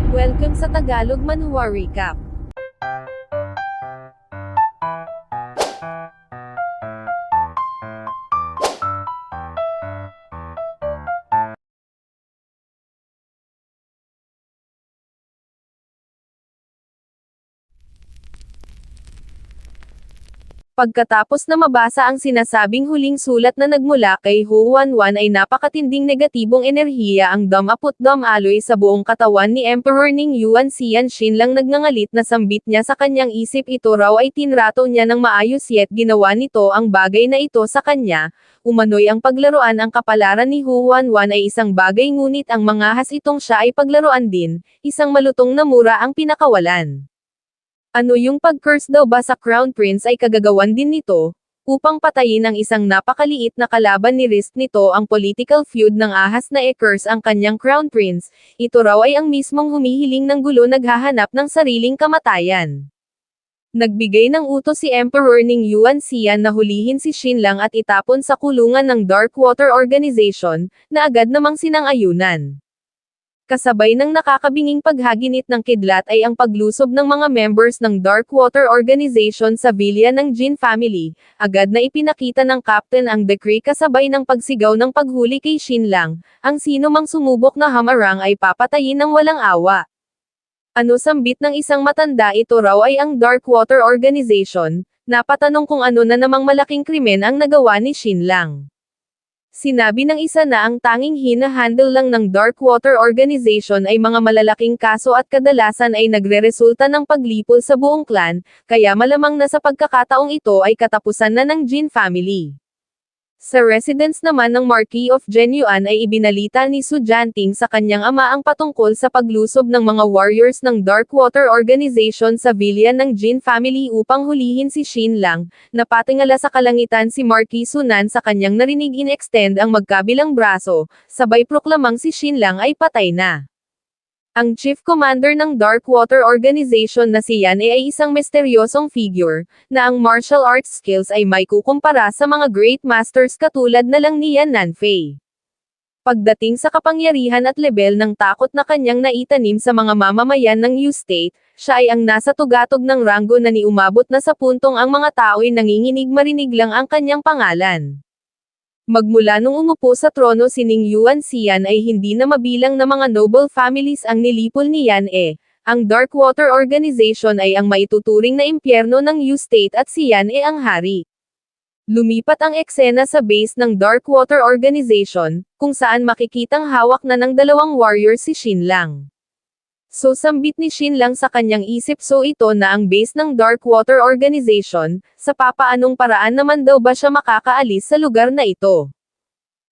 Welcome sa Tagalog Manhwa Recap. Pagkatapos na mabasa ang sinasabing huling sulat na nagmula kay Ho Wanwan ay napakatinding negatibong enerhiya ang dam-aloy sa buong katawan ni Emperor Ning Yuan Xian Xinlang nagngangalit na sambit niya sa kanyang isip ito raw ay tinrato niya ng maayos yet ginawa nito ang bagay na ito sa kanya, umano'y ang paglaruan ang kapalaran ni Ho Wanwan ay isang bagay ngunit ang mangahas itong siya ay paglaruan din, isang malutong na mura ang pinakawalan. Ano yung pag-curse daw ba sa Crown Prince ay kagagawan din nito, upang patayin ang isang napakaliit na kalaban ni Risk nito ang political feud ng ahas na e-curse ang kanyang Crown Prince, ito raw ay ang mismong humihiling ng gulo naghahanap ng sariling kamatayan. Nagbigay ng utos si Emperor Ning Yuan Xian na hulihin si Xinlang at itapon sa kulungan ng Darkwater Organization, na agad namang sinang-ayunan. Kasabay ng nakakabinging paghaginit ng kidlat ay ang paglusob ng mga members ng Darkwater Organization sa villa ng Jin family, agad na ipinakita ng captain ang decree kasabay ng pagsigaw ng paghuli kay Xinlang, ang sino mang sumubok na hamarang ay papatayin ng walang awa. Ano sambit ng isang matanda ito raw ay ang Darkwater Organization, napatanong kung ano na namang malaking krimen ang nagawa ni Xinlang. Sinabi ng isa na ang tanging hina-handle lang ng Darkwater Organization ay mga malalaking kaso at kadalasan ay nagreresulta ng paglipol sa buong clan, kaya malamang na sa pagkakataong ito ay katapusan na ng Jin family. Sa residence naman ng Marquis of Genyuan ay ibinalita ni Su Janting sa kanyang ama ang patungkol sa paglusob ng mga warriors ng Darkwater Organization sa villa ng Jin family upang hulihin si Xinlang, napatingala sa kalangitan si Marquis Sunan sa kanyang narinig in-extend ang magkabilang braso, sabay proklamang si Xinlang ay patay na. Ang Chief Commander ng Darkwater Organization na si Yan E ay isang misteryosong figure, na ang martial arts skills ay may kukumpara sa mga great masters katulad na lang ni Yan Nanfei. Pagdating sa kapangyarihan at level ng takot na kanyang naitanim sa mga mamamayan ng Yu State, siya ay ang nasa tugatog ng ranggo na ni umabot na sa puntong ang mga tao'y nanginginig marinig lang ang kanyang pangalan. Magmula nung umupo sa trono si Ning Yuan Xian ay hindi na mabilang na mga noble families ang nilipol ni Yan E. Ang Darkwater Organization ay ang maituturing na impyerno ng Yu State at si Yan E ang hari. Lumipat ang eksena sa base ng Darkwater Organization, kung saan makikitang hawak na ng dalawang warriors si Xinlang. So sambit ni Xinlang sa kanyang isip so ito na ang base ng Darkwater Organization, sa papaanong paraan naman daw ba siya makakaalis sa lugar na ito.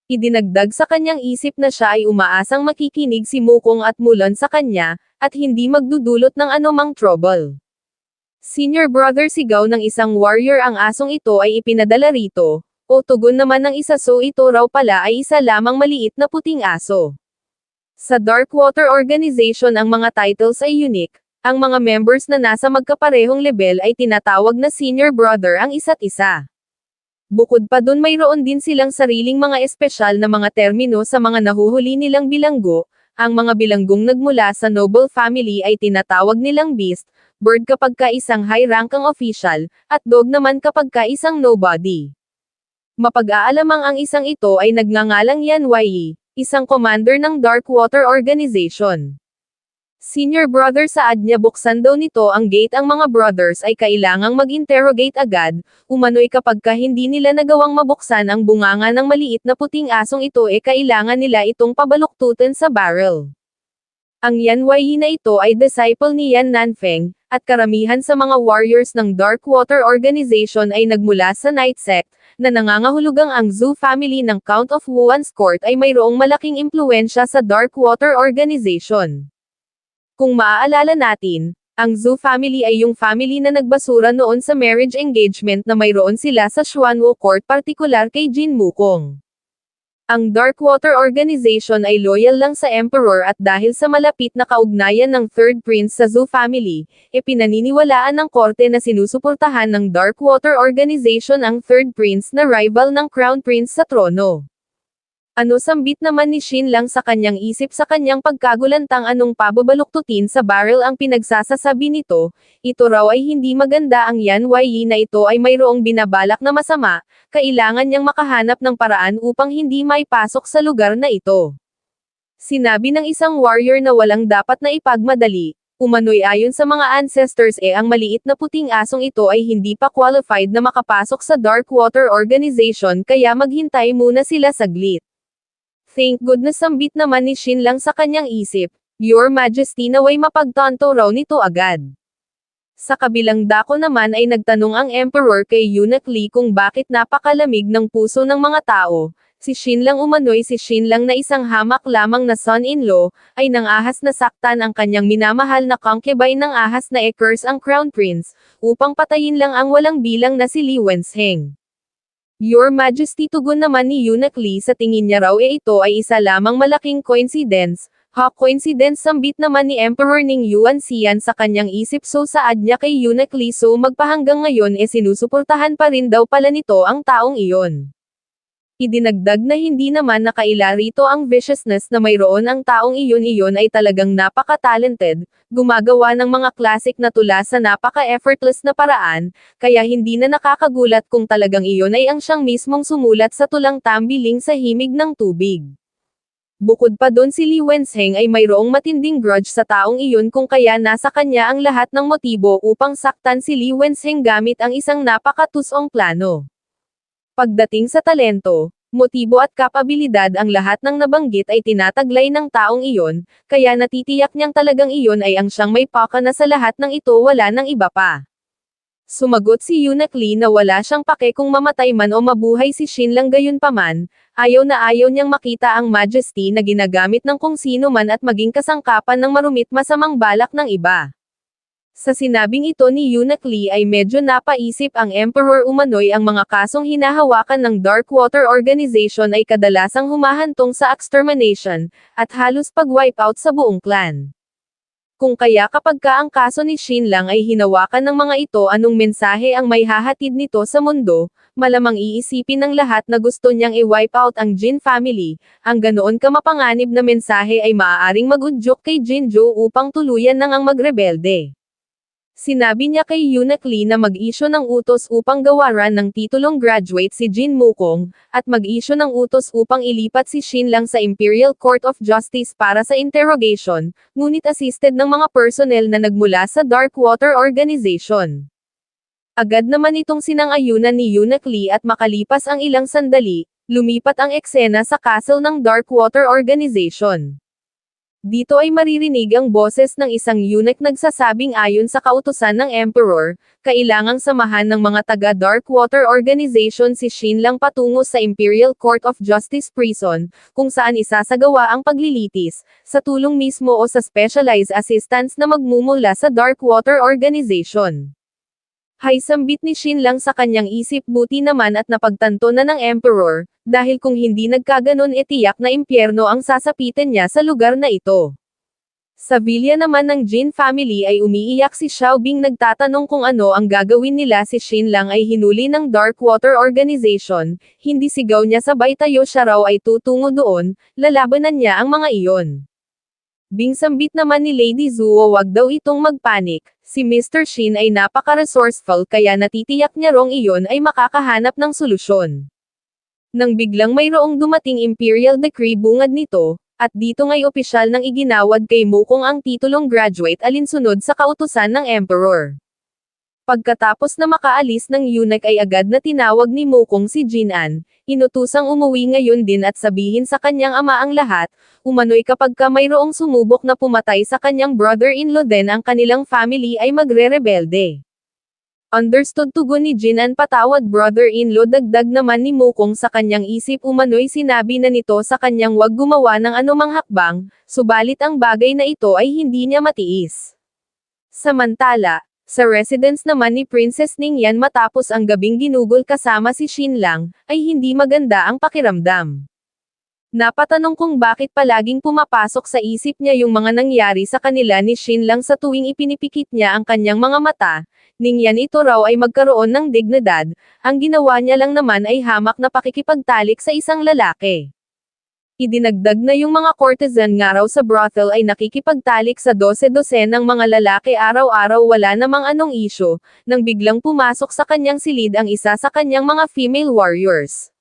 Idinagdag sa kanyang isip na siya ay umaasang makikinig si Mukong at Mulan sa kanya, at hindi magdudulot ng anumang trouble. Senior brother sigaw ng isang warrior ang asong ito ay ipinadala rito, o tugon naman ng isa so ito raw pala ay isa lamang maliit na puting aso. Sa Darkwater Organization ang mga titles ay unique, ang mga members na nasa magkaparehong level ay tinatawag na senior brother ang isa't isa. Bukod pa dun mayroon din silang sariling mga espesyal na mga termino sa mga nahuhuli nilang bilanggo, ang mga bilanggong nagmula sa noble family ay tinatawag nilang beast, bird kapag ka isang high-rankang official, at dog naman kapag ka isang nobody. Mapag-aalamang ang isang ito ay nagngangalang Yan Wei, isang commander ng Darkwater Organization. Senior brother saad niya buksan daw nito ang gate ang mga brothers ay kailangang mag-interrogate agad, umano'y kapag ka hindi nila nagawang mabuksan ang bunganga ng maliit na puting asong ito kailangan nila itong pabaluktutin sa barrel. Ang Yan Wei na ito ay disciple ni Yan Nanfeng, at karamihan sa mga warriors ng Darkwater Organization ay nagmula sa Night Sect, na nangangahulugang ang Zhou family ng Count of Wuan's court ay mayroong malaking impluensya sa Darkwater Organization. Kung maaalala natin, ang Zhou family ay yung family na nagbasura noon sa marriage engagement na mayroon sila sa Xuanwu court partikular kay Jin Mukong. Ang Darkwater Organization ay loyal lang sa Emperor at dahil sa malapit na kaugnayan ng Third Prince sa Zhou family, pinaniniwalaan ng korte na sinusuportahan ng Darkwater Organization ang Third Prince na rival ng Crown Prince sa trono. Ano sambit naman ni Shin lang sa kanyang isip sa kanyang pagkagulantang anong pababaluktutin sa barrel ang pinagsasasabi nito, ito raw ay hindi maganda ang Yan Yi na ito ay mayroong binabalak na masama, kailangan niyang makahanap ng paraan upang hindi maipasok sa lugar na ito. Sinabi ng isang warrior na walang dapat na ipagmadali, umano'y ayon sa mga ancestors ang maliit na puting asong ito ay hindi pa qualified na makapasok sa Dark Water Organization kaya maghintay muna sila saglit. Thank goodness sambit naman ni Shin lang sa kanyang isip, Your Majesty naway mapagtanto raw nito agad. Sa kabilang dako naman ay nagtanong ang Emperor kay Eunuch Lee kung bakit napakalamig ng puso ng mga tao, si Shin lang umano'y si Shin lang na isang hamak lamang na son-in-law, ay nangahas na saktan ang kanyang minamahal na concubine ng ahas na curse ang Crown Prince, upang patayin lang ang walang bilang na si Li Wenzheng. Your Majesty tugon naman ni Eunuch Lee sa tingin niya raw ito ay isa lamang malaking coincidence, coincidence sambit naman ni Emperor Ning Yuan Xian sa kanyang isip so saad niya kay Eunuch Lee so magpahanggang ngayon sinusuportahan pa rin daw pala nito ang taong iyon. Idinagdag na hindi naman nakaila rito ang viciousness na mayroon ang taong iyon ay talagang napaka-talented, gumagawa ng mga classic na tula sa napaka-effortless na paraan, kaya hindi na nakakagulat kung talagang iyon ay ang siyang mismong sumulat sa tulang tambiling sa himig ng tubig. Bukod pa doon si Li Wenzheng ay mayroong matinding grudge sa taong iyon kung kaya nasa kanya ang lahat ng motibo upang saktan si Li Wenzheng gamit ang isang napakatusong plano. Pagdating sa talento, motibo at kapabilidad ang lahat ng nabanggit ay tinataglay ng taong iyon, kaya natitiyak niyang talagang iyon ay ang siyang may paka na sa lahat ng ito wala ng iba pa. Sumagot si Eunuch Lee na wala siyang pake kung mamatay man o mabuhay si Shin lang gayunpaman, ayaw na ayaw niyang makita ang Majesty na ginagamit ng kung sino man at maging kasangkapan ng marumit masamang balak ng iba. Sa sinabing ito ni Eunuch Lee ay medyo napaisip ang Emperor umano'y ang mga kasong hinahawakan ng Dark Water Organization ay kadalasang humahantong sa extermination, at halos pag-wipeout sa buong clan. Kung kaya kapag ang kaso ni Shin lang ay hinawakan ng mga ito anong mensahe ang may hahatid nito sa mundo, malamang iisipin ng lahat na gusto niyang i-wipeout ang Jin family, ang ganoon kamapanganib na mensahe ay maaaring mag-udyok kay Jinjo upang tuluyan nang ang magrebelde. Sinabi niya kay Eunuch Lee na mag-issue ng utos upang gawaran ng titulong graduate si Jin Wukong, at mag-issue ng utos upang ilipat si Shin lang sa Imperial Court of Justice para sa interrogation, ngunit assisted ng mga personnel na nagmula sa Dark Water Organization. Agad naman itong sinang-ayunan ni Eunuch Lee at makalipas ang ilang sandali, lumipat ang eksena sa castle ng Dark Water Organization. Dito ay maririnig ang boses ng isang eunuch nagsasabing ayon sa kautusan ng Emperor, kailangang samahan ng mga taga-Dark Water Organization si Shin lang patungo sa Imperial Court of Justice Prison, kung saan isasagawa ang paglilitis, sa tulong mismo o sa specialized assistance na magmumula sa Dark Water Organization. Hay sambit ni Shin lang sa kanyang isip buti naman at napagtanto na ng Emperor, dahil kung hindi nagkaganon tiyak na impyerno ang sasapitin niya sa lugar na ito. Sa villa naman ng Jin family ay umiiyak si Xiao Bing nagtatanong kung ano ang gagawin nila si Shin lang ay hinuli ng Dark Water Organization, hindi sigaw niya sabay tayo siya raw ay tutungo doon, lalabanan niya ang mga iyon. Bing sambit naman ni Lady Zuo wag daw itong magpanik, si Mr. Shin ay napaka-resourceful kaya natitiyak niya rong iyon ay makakahanap ng solusyon. Nang biglang mayroong dumating Imperial Decree bungad nito, at dito ngay opisyal nang iginawad kay Wukong ang titulong graduate alinsunod sa kautusan ng Emperor. Pagkatapos na makaalis ng eunuch ay agad na tinawag ni Wukong si Jinan, inutusang umuwi ngayon din at sabihin sa kanyang ama ang lahat, umano'y kapag mayroong sumubok na pumatay sa kanyang brother-in-law din ang kanilang family ay magre-rebelde. Understood tugon ni Jinan patawad brother-in-law dagdag naman ni Wukong sa kanyang isip umano'y sinabi na nito sa kanyang wag gumawa ng anumang hakbang, subalit ang bagay na ito ay hindi niya matiis. Samantala, sa residence naman ni Princess Ningyan matapos ang gabing ginugol kasama si Shin lang, ay hindi maganda ang pakiramdam. Napatanong kung bakit palaging pumapasok sa isip niya yung mga nangyari sa kanila ni Shin lang sa tuwing ipinipikit niya ang kanyang mga mata, Ningyan ito raw ay magkaroon ng dignidad, ang ginawa niya lang naman ay hamak na pakikipagtalik sa isang lalaki. Idinagdag na yung mga courtesan nga raw sa brothel ay nakikipagtalik sa 12 ng mga lalaki araw-araw wala namang anong isyo, nang biglang pumasok sa kanyang silid ang isa sa kanyang mga female warriors.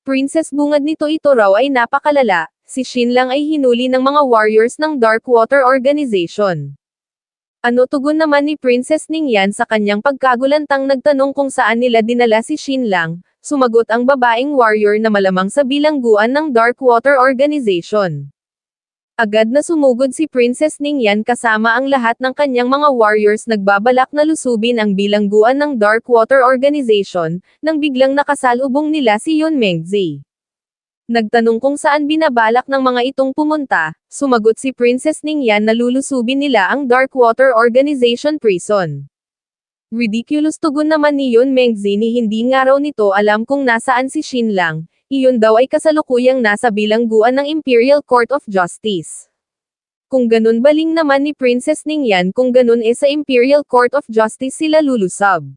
Princess bungad nito ito raw ay napakalala, si Shin lang ay hinuli ng mga warriors ng Darkwater Organization. Ano tugon naman ni Princess Ningyan sa kanyang pagkagulantang nagtanong kung saan nila dinala si Shin lang? Sumagot ang babaeng warrior na malamang sa bilangguan ng Darkwater Organization. Agad na sumugod si Princess Ningyan kasama ang lahat ng kanyang mga warriors nagbabalak na lusubin ang bilangguan ng Darkwater Organization, nang biglang nakasalubong nila si Yun Mengzi. Nagtanong kung saan binabalak ng mga itong pumunta, sumagot si Princess Ningyan na lulusubin nila ang Darkwater Organization prison. Ridiculous tugon naman ni Yun Mengzi ni hindi nga raw nito alam kung nasaan si Shin lang, iyon daw ay kasalukuyang nasa bilangguan ng Imperial Court of Justice. Kung ganun baling naman ni Princess Ningyan kung ganun sa Imperial Court of Justice sila lulusab.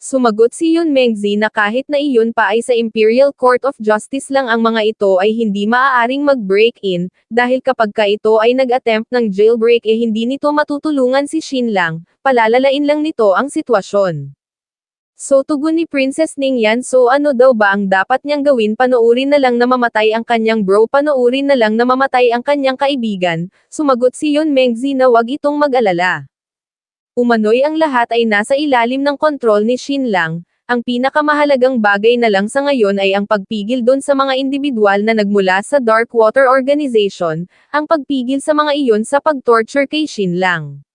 Sumagot si Yun Mengzi na kahit na iyon pa ay sa Imperial Court of Justice lang ang mga ito ay hindi maaaring mag-break-in, dahil kapag ka ito ay nag-attempt ng jailbreak hindi nito matutulungan si Shin lang, palalalain lang nito ang sitwasyon. So tugon ni Princess Ningyan so ano daw ba ang dapat niyang gawin panoorin na lang na mamatay ang kanyang bro panoorin na lang na mamatay ang kanyang kaibigan, sumagot si Yun Mengzi na wag itong mag-alala. Umano'y ang lahat ay nasa ilalim ng kontrol ni Shin lang, ang pinakamahalagang bagay na lang sa ngayon ay ang pagpigil doon sa mga individual na nagmula sa Darkwater Organization, ang pagpigil sa mga iyon sa pag-torture kay Shin lang.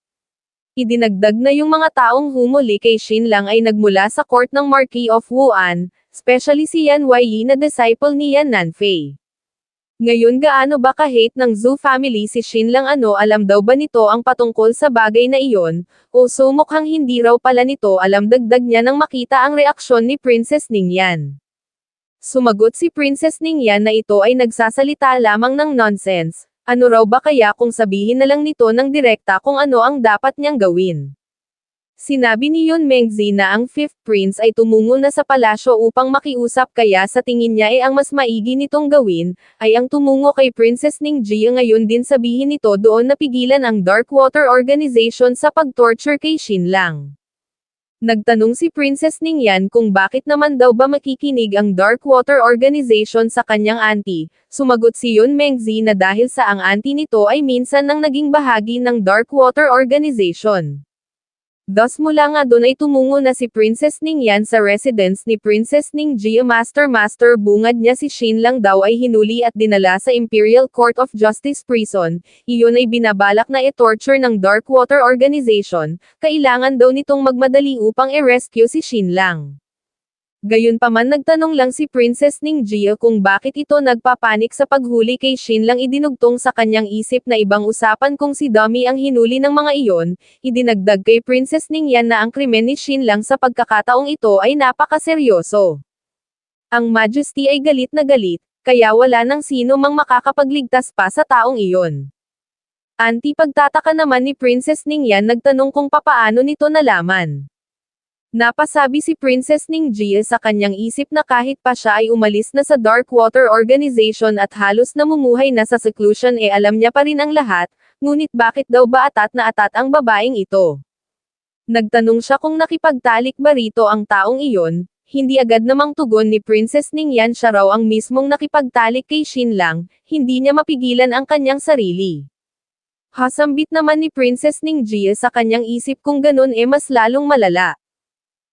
Idinagdag na yung mga taong humuli kay Shin lang ay nagmula sa court ng Marquis of Wuan, especially si Yan Weiyi na disciple ni Yan Nanfei. Ngayon gaano ba ka-hate ng Zhou family si Shin lang alam daw ba nito ang patungkol sa bagay na iyon, o so mukhang hindi raw pala nito alam dagdag niya nang makita ang reaksyon ni Princess Ningyan. Sumagot si Princess Ningyan na ito ay nagsasalita lamang ng nonsense, ano raw ba kaya kung sabihin na lang nito ng direkta kung ano ang dapat niyang gawin. Sinabi ni Yun Mengzi na ang Fifth Prince ay tumungo na sa palasyo upang makiusap kaya sa tingin niya ang mas maigi nitong gawin, ay ang tumungo kay Princess Ningjia ngayon din sabihin nito doon napigilan ang Darkwater Organization sa pag-torture kay Shin lang. Nagtanong si Princess Ningyan kung bakit naman daw ba makikinig ang Darkwater Organization sa kanyang auntie, sumagot si Yun Mengzi na dahil sa ang auntie nito ay minsan nang naging bahagi ng Darkwater Organization. Thus mula nga doon ay tumungo na si Princess Ningyan sa residence ni Princess Ningjia Master bungad niya si Shin lang daw ay hinuli at dinala sa Imperial Court of Justice Prison, iyon ay binabalak na i-torture ng Darkwater Organization, kailangan daw nitong magmadali upang i-rescue si Shin lang. Gayunpaman nagtanong lang si Princess Ningjia kung bakit ito nagpapanik sa paghuli kay Shin lang idinugtong sa kanyang isip na ibang usapan kung si Dummy ang hinuli ng mga iyon, idinagdag kay Princess Ningyan na ang krimen ni Shin lang sa pagkakataong ito ay napakaseryoso. Ang Majesty ay galit na galit, kaya wala nang sino mang makakapagligtas pa sa taong iyon. Pagtataka naman ni Princess Ningyan nagtanong kung papaano nito nalaman. Napasabi si Princess Ningjia sa kanyang isip na kahit pa siya ay umalis na sa Darkwater Organization at halos namumuhay na sa seclusion alam niya pa rin ang lahat, ngunit bakit daw ba atat na atat ang babaeng ito? Nagtanong siya kung nakipagtalik ba rito ang taong iyon, hindi agad namang tugon ni Princess Ningyan siya raw ang mismong nakipagtalik kay Shin lang, hindi niya mapigilan ang kanyang sarili. Hasambit naman ni Princess Ningjia sa kanyang isip kung ganun mas lalong malala.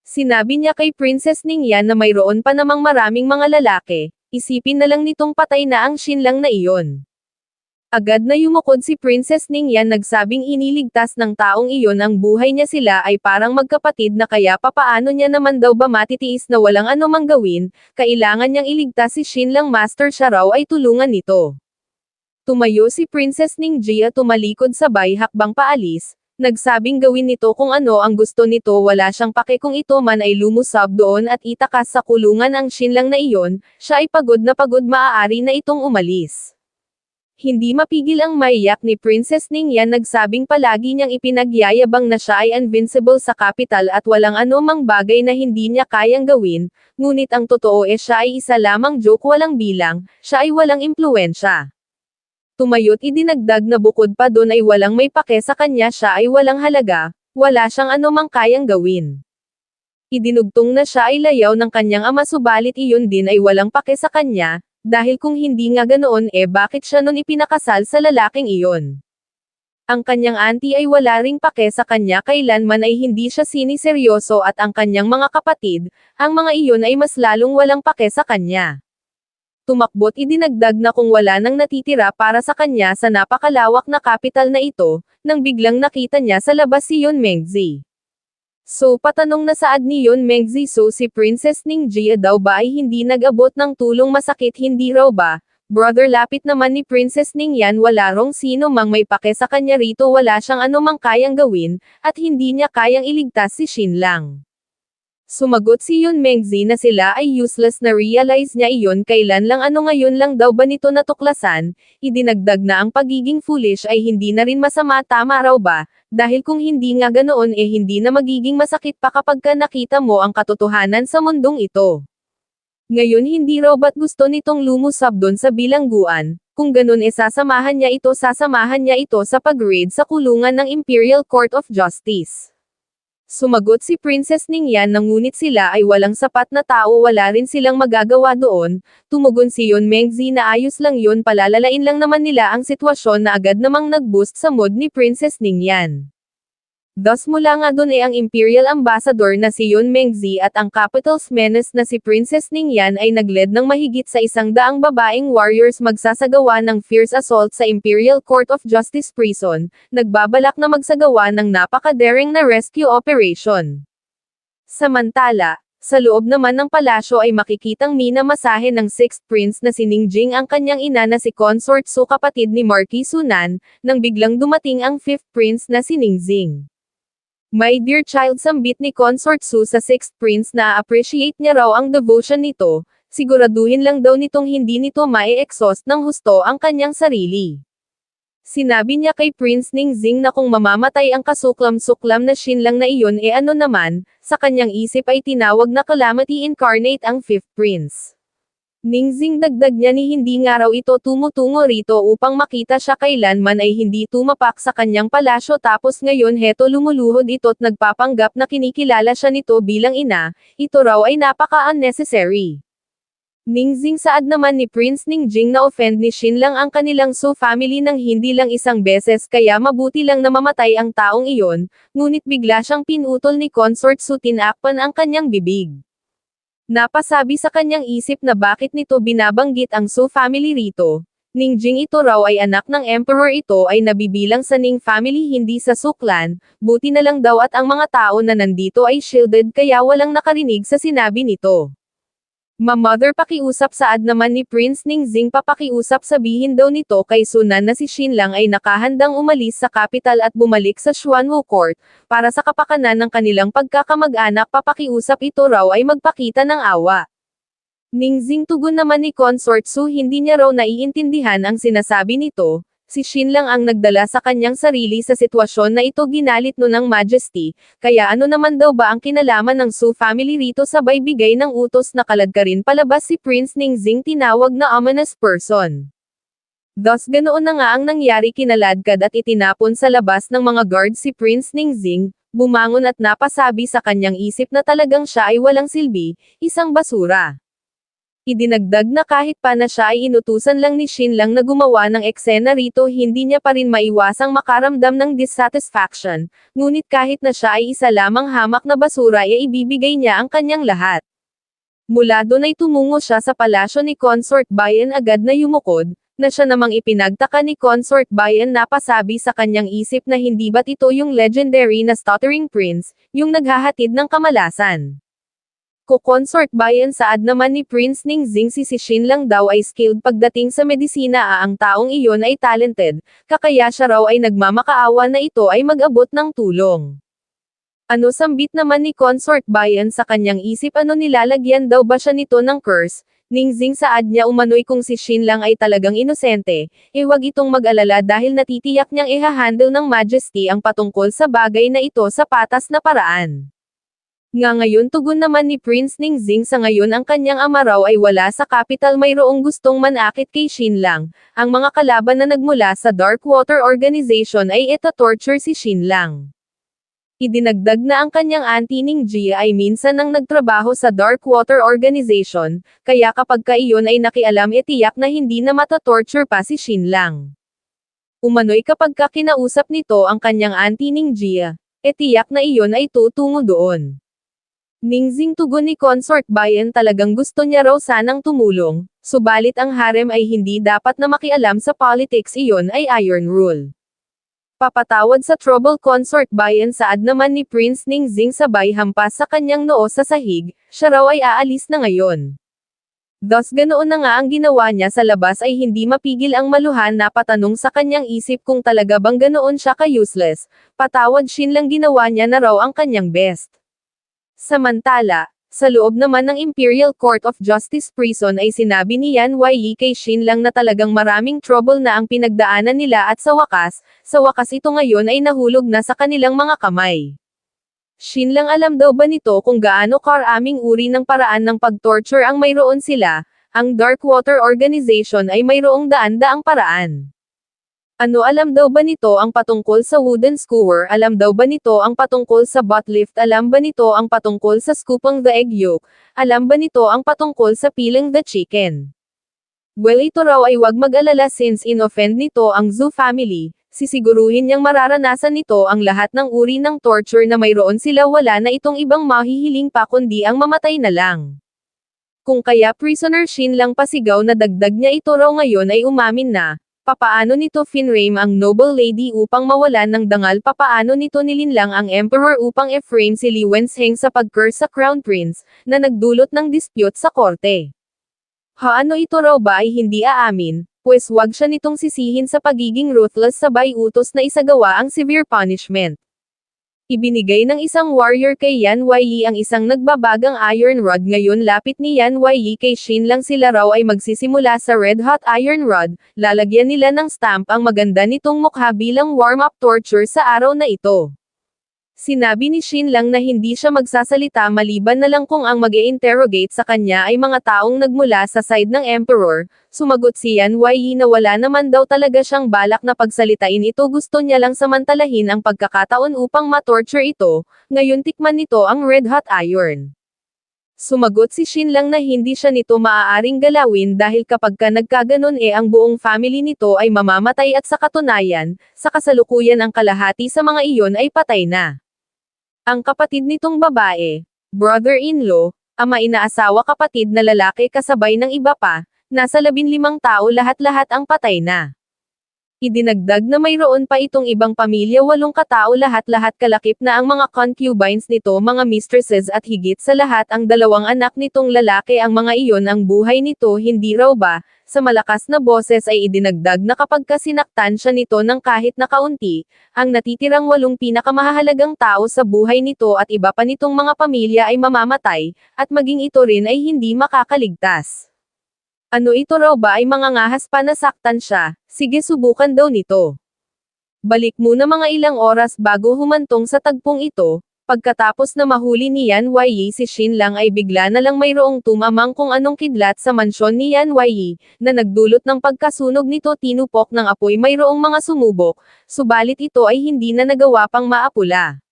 Sinabi niya kay Princess Ningyan na mayroon pa namang maraming mga lalaki, isipin na lang nitong patay na ang Shin lang na iyon. Agad na yumukod si Princess Ningyan nagsabing iniligtas ng taong iyon ang buhay niya sila ay parang magkapatid na kaya papaano niya naman daw ba matitiis na walang anumang gawin, kailangan niyang iligtas si Shin lang master siya raw ay tulungan nito. Tumayo si Princess Ningjia tumalikod sabay hakbang paalis. Nagsabing gawin nito kung ano ang gusto nito wala siyang pake kung ito man ay lumusab doon at itakas sa kulungan ang Shin lang na iyon, siya ay pagod na pagod maaari na itong umalis. Hindi mapigil ang maiyak ni Princess Ningyan, nagsabing palagi niyang ipinagyayabang na siya ay invincible sa capital at walang anumang bagay na hindi niya kayang gawin, ngunit ang totoo siya ay isa lamang joke walang bilang, siya ay walang impluwensya. Tumayo't idinagdag na bukod pa doon ay walang may pake sa kanya, siya ay walang halaga, wala siyang anumang kayang gawin. Idinugtong na siya ay layaw ng kanyang ama, subalit iyon din ay walang pake sa kanya, dahil kung hindi nga ganoon bakit siya nun ipinakasal sa lalaking iyon? Ang kanyang auntie ay wala ring pake sa kanya, kailanman ay hindi siya siniseryoso, at ang kanyang mga kapatid, ang mga iyon ay mas lalong walang pake sa kanya. Tumakbo't idinagdag na kung wala nang natitira para sa kanya sa napakalawak na kapital na ito, nang biglang nakita niya sa labas si Yun Mengzi. So patanong na saad ni Yun Mengzi, so si Princess Ningjia daw ba ay hindi nag-abot ng tulong, masakit hindi raw ba? Brother, lapit naman ni Princess Ningyan, wala rong sino mang may pake sa kanya rito, wala siyang anumang kayang gawin, at hindi niya kayang iligtas si Shin Lang. Sumagot si Yun Mengzi na sila ay useless, na realize niya iyon kailan lang, ano ngayon lang daw ba nito natuklasan, idinagdag na ang pagiging foolish ay hindi na rin masama, tama raw ba, dahil kung hindi nga ganoon hindi na magiging masakit pa kapag nakita mo ang katotohanan sa mundong ito. Ngayon hindi raw ba't gusto nitong lumusab doon sa bilangguan, kung ganun sasamahan niya ito sa pag-raid sa kulungan ng Imperial Court of Justice. Sumagot si Princess Ningyan na ngunit sila ay walang sapat na tao, wala rin silang magagawa doon. Tumugon si Yun Mengzi na ayos lang yun, palalalain lang naman nila ang sitwasyon, na agad namang nag-boost sa mood ni Princess Ningyan. Thus mula nga doon ang Imperial Ambassador na si Yun Mengzi at ang Capital's Menace na si Princess Ningyan ay nagled ng mahigit sa 100 babaeng warriors magsasagawa ng fierce assault sa Imperial Court of Justice Prison, nagbabalak na magsagawa ng napakadaring na rescue operation. Samantala, sa loob naman ng palasyo ay makikitang minamasahe ng 6th Prince na si Ningjing ang kanyang ina na si Consort Su, kapatid ni Marquis Sunan, nang biglang dumating ang 5th Prince na si Ningxing. My dear child, sambit ni Consort Su sa 6th Prince na appreciate niya raw ang devotion nito, siguraduhin lang daw nitong hindi nito mae-exhaust ng husto ang kanyang sarili. Sinabi niya kay Prince Ningxing na kung mamamatay ang kasuklam-suklam na Shin Lang na iyon ano naman, sa kanyang isip ay tinawag na calamity incarnate ang 5th Prince. Ningxing dagdag niya ni hindi nga raw ito tumutungo rito upang makita siya, kailanman ay hindi tumapak sa kanyang palasyo, tapos ngayon heto lumuluhod ito't nagpapanggap na kinikilala siya nito bilang ina, ito raw ay napaka-unnecessary. Ningxing saad naman ni Prince Ningjing na offend ni Shin Lang ang kanilang Su family nang hindi lang isang beses, kaya mabuti lang na mamatay ang taong iyon, ngunit bigla siyang pinutol ni Consort Su, tinakpan ang kanyang bibig. Napasabi sa kanyang isip na bakit nito binabanggit ang Su family rito. Ningjing, ito raw ay anak ng emperor, ito ay nabibilang sa Ning family hindi sa Su clan, buti na lang daw at ang mga tao na nandito ay shielded kaya walang nakarinig sa sinabi nito. Ma-mother, pakiusap, saad naman ni Prince Ningxing, papakiusap, sabihin daw nito kay Sunan na si Shin Lang ay nakahandang umalis sa capital at bumalik sa Xuanwu Court, para sa kapakanan ng kanilang pagkakamag-anak, papakiusap ito raw ay magpakita ng awa. Ningxing, tugon naman ni Consort Su, hindi niya raw naiintindihan ang sinasabi nito. Si Shin Lang ang nagdala sa kanyang sarili sa sitwasyon na ito, ginalit no ng Majesty, kaya ano naman daw ba ang kinalaman ng Su family rito, sabay bigay ng utos na kaladkarin palabas si Prince Ningxing, tinawag na ominous person. Thus ganoon na nga ang nangyari, kinaladkad at itinapon sa labas ng mga guard si Prince Ningxing, bumangon at napasabi sa kanyang isip na talagang siya ay walang silbi, isang basura. Idinagdag na kahit pa na siya ay inutusan lang ni Shin Lang na gumawa ng eksena rito, hindi niya pa rin maiwasang makaramdam ng dissatisfaction, ngunit kahit na siya ay isa lamang hamak na basura ibibigay niya ang kanyang lahat. Mula doon ay tumungo siya sa palasyo ni Consort Bayan, agad na yumukod, na siya namang ipinagtaka ni Consort Bayan, napasabi sa kanyang isip na hindi ba't ito yung legendary na Stuttering Prince, yung naghahatid ng kamalasan. Consort Bayan, saad naman ni Prince Ningxing, si Shin Lang daw ay skilled pagdating sa medisina, ang taong iyon ay talented, kakaya siya raw ay nagmamakaawa na ito ay mag-abot ng tulong. Ano, sambit naman ni Consort Bayan sa kanyang isip, ano nilalagyan daw ba siya nito ng curse? Ningzing saad niya umano'y kung si Shin lang ay talagang inosente, wag itong mag-alala dahil natitiyak niyang ihahandle ng Majesty ang patungkol sa bagay na ito sa patas na paraan. Nga ngayon tugon naman ni Prince Ningzing sa ngayon ang kanyang ama raw ay wala sa capital mayroong gustong manakit kay Shin lang, ang mga kalaban na nagmula sa Darkwater Organization ay torture si Shin lang. Idinagdag na ang kanyang auntie Ning Jia ay minsan nang nagtrabaho sa Darkwater Organization, kaya kapag iyon ay nakialam tiyak na hindi na matatorture pa si Shin lang. Umano'y kapag kinausap nito ang kanyang auntie Ning Jia, tiyak na iyon ay tutungo doon. Ningzing tugon ni Consort Bayan talagang gusto niya raw sanang tumulong, subalit ang harem ay hindi dapat na makialam sa politics iyon ay iron rule. Papatawad sa trouble Consort Bayan saad naman ni Prince Ningzing sabay hampas sa kanyang noo sa sahig, siya raw ay aalis na ngayon. Thus ganoon na nga ang ginawa niya sa labas ay hindi mapigil ang maluhan na patanong sa kanyang isip kung talaga bang ganoon siya ka-useless, patawad Shin lang ginawa niya na raw ang kanyang best. Samantala, sa loob naman ng Imperial Court of Justice Prison ay sinabi ni Yan Yi kay Shin lang na talagang maraming trouble na ang pinagdaanan nila at sa wakas ito ngayon ay nahulog na sa kanilang mga kamay. Shin lang alam daw ba nito kung gaano karaming uri ng paraan ng pag-torture ang mayroon sila, ang Darkwater Organization ay mayroong daan-daang paraan. Ano alam daw ba nito ang patungkol sa wooden skewer? Alam daw ba nito ang patungkol sa butt lift? Alam ba nito ang patungkol sa scooping the egg yolk? Alam ba nito ang patungkol sa peeling the chicken? Well ito raw ay wag mag-alala since in-offend nito ang Zhu family, sisiguruhin niyang mararanasan nito ang lahat ng uri ng torture na mayroon sila wala na itong ibang mahihiling pa kundi ang mamatay na lang. Kung kaya prisoner Shin lang pasigaw na dagdag niya ito raw ngayon ay umamin na. Papaano nito finrame ang noble lady upang mawalan ng dangal? Papaano nito nilinlang ang emperor upang i-frame si Li Wenzheng sa pag-curse sa crown prince, na nagdulot ng dispute sa korte? Ano ito raw ba ay hindi aamin, pues wag siya nitong sisihin sa pagiging ruthless sabay utos na isagawa ang severe punishment. Ibinigay ng isang warrior kay Yan Yi ang isang nagbabagang iron rod ngayon lapit ni Yan Yi kay Shin lang sila raw ay magsisimula sa red hot iron rod, lalagyan nila ng stamp ang maganda nitong mukha bilang warm-up torture sa araw na ito. Sinabi ni Shin lang na hindi siya magsasalita maliban na lang kung ang mag-i-interrogate sa kanya ay mga taong nagmula sa side ng emperor, sumagot si Yan Yi na wala naman daw talaga siyang balak na pagsalitain ito gusto niya lang samantalahin ang pagkakataon upang ma-torture ito, ngayon tikman nito ang red hot iron. Sumagot si Shin lang na hindi siya nito maaaring galawin dahil kapag nagkaganon ang buong family nito ay mamamatay at sa katunayan, sa kasalukuyan ang kalahati sa mga iyon ay patay na. Ang kapatid nitong babae, brother-in-law, ama inaasawa kapatid na lalaki kasabay ng iba pa, nasa 15 tao lahat-lahat ang patay na. Idinagdag na mayroon pa itong ibang pamilya 8 katao lahat-lahat kalakip na ang mga concubines nito mga mistresses at higit sa lahat ang 2 anak nitong lalaki ang mga iyon ang buhay nito hindi raw ba, sa malakas na boses ay idinagdag na kapag kasinaktan siya nito ng kahit na kaunti, ang natitirang 8 pinakamahalagang tao sa buhay nito at iba pa nitong mga pamilya ay mamamatay, at maging ito rin ay hindi makakaligtas. Ano ito raw ba ay mangangahas pa na saktan siya, sige subukan daw nito. Balik muna mga ilang oras bago humantong sa tagpong ito, pagkatapos na mahuli ni Yan Yi si Shin lang ay bigla na lang mayroong tumamang kung anong kidlat sa mansyon ni Yan Yi, na nagdulot ng pagkasunog nito tinupok ng apoy mayroong mga sumubok, subalit ito ay hindi na nagawa pang maapula.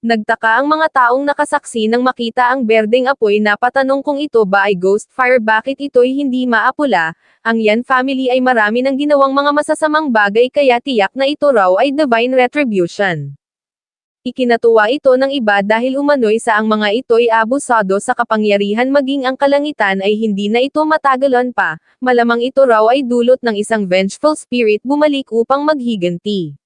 Nagtaka ang mga taong nakasaksi nang makita ang berdeng apoy na patanong kung ito ba ay ghost fire bakit ito'y hindi maapula, ang Yan family ay marami nang ginawang mga masasamang bagay kaya tiyak na ito raw ay divine retribution. Ikinatuwa ito ng iba dahil umano'y sa ang mga ito'y abusado sa kapangyarihan maging ang kalangitan ay hindi na ito matagalan pa, malamang ito raw ay dulot ng isang vengeful spirit bumalik upang maghiganti.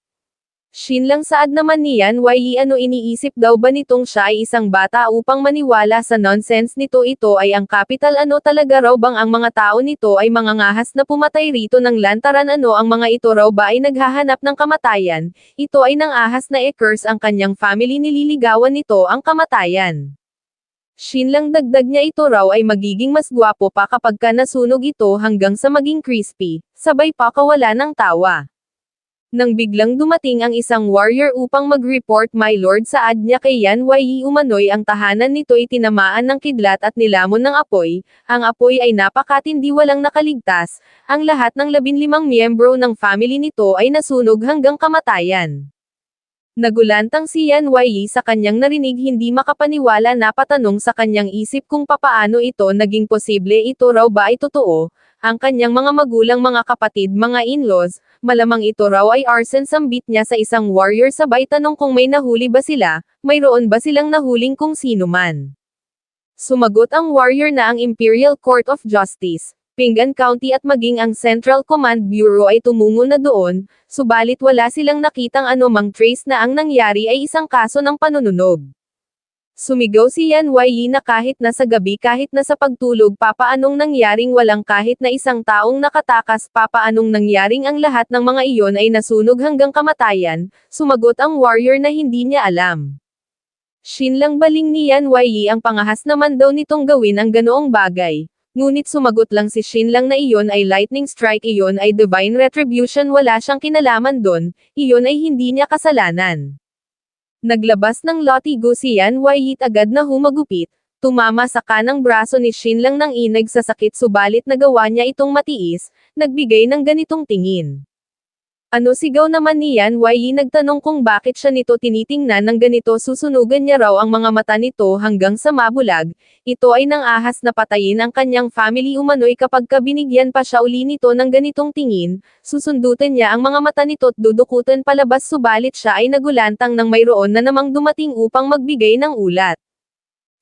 Shin lang saad naman ni Yan Yi ano iniisip daw ba nitong siya ay isang bata upang maniwala sa nonsense nito ito ay ang capital ano talaga raw bang ang mga tao nito ay mangangahas na pumatay rito ng lantaran ano ang mga ito raw ba ay naghahanap ng kamatayan, ito ay nang ahas na curse ang kanyang family nililigawan nito ang kamatayan. Shinlang dagdag niya ito raw ay magiging mas gwapo pa kapag ka nasunog ito hanggang sa maging crispy, sabay pa kawala ng tawa. Nang biglang dumating ang isang warrior upang mag-report my lord sa ad niya kay Yan Yi umano'y ang tahanan nito'y tinamaan ng kidlat at nilamon ng apoy, ang apoy ay napakatindi walang nakaligtas, ang lahat ng 15 miyembro ng family nito ay nasunog hanggang kamatayan. Nagulantang si Yan Yi sa kanyang narinig hindi makapaniwala na patanong sa kanyang isip kung papaano ito naging posible ito raw ba ay totoo, ang kanyang mga magulang mga kapatid mga in-laws, malamang ito raw ay arson sambit niya sa isang warrior sabay tanong kung may nahuli ba sila, mayroon ba silang nahuling kung sino man. Sumagot ang warrior na ang Imperial Court of Justice, Pinggan County at maging ang Central Command Bureau ay tumungo na doon, subalit wala silang nakitang anumang trace na ang nangyari ay isang kaso ng panununog. Sumigaw si Yan Yi na kahit na sa gabi kahit na sa pagtulog papaanong nangyaring walang kahit na isang taong nakatakas papaanong nangyaring ang lahat ng mga iyon ay nasunog hanggang kamatayan, sumagot ang warrior na hindi niya alam. Shinlang baling ni Yan Yi ang pangahas naman daw nitong gawin ang ganoong bagay. Ngunit sumagot lang si Shinlang na iyon ay lightning strike iyon ay divine retribution wala siyang kinalaman doon, iyon ay hindi niya kasalanan. Naglabas ng lotigo si Yan Yi agad na humagupit, tumama sa kanang braso ni Shinlang ng inag sa sakit subalit nagawa niya itong matiis, nagbigay ng ganitong tingin. Ano sigaw naman ni Yan Yi nagtanong kung bakit siya nito tinitingnan ng ganito susunugan niya raw ang mga mata nito hanggang sa mabulag, ito ay nang ahas na patayin ang kanyang family umano'y kapag kabinigyan pa siya uli nito ng ganitong tingin, susundutin niya ang mga mata nito't dudukutan palabas subalit siya ay nagulantang nang mayroon na namang dumating upang magbigay ng ulat.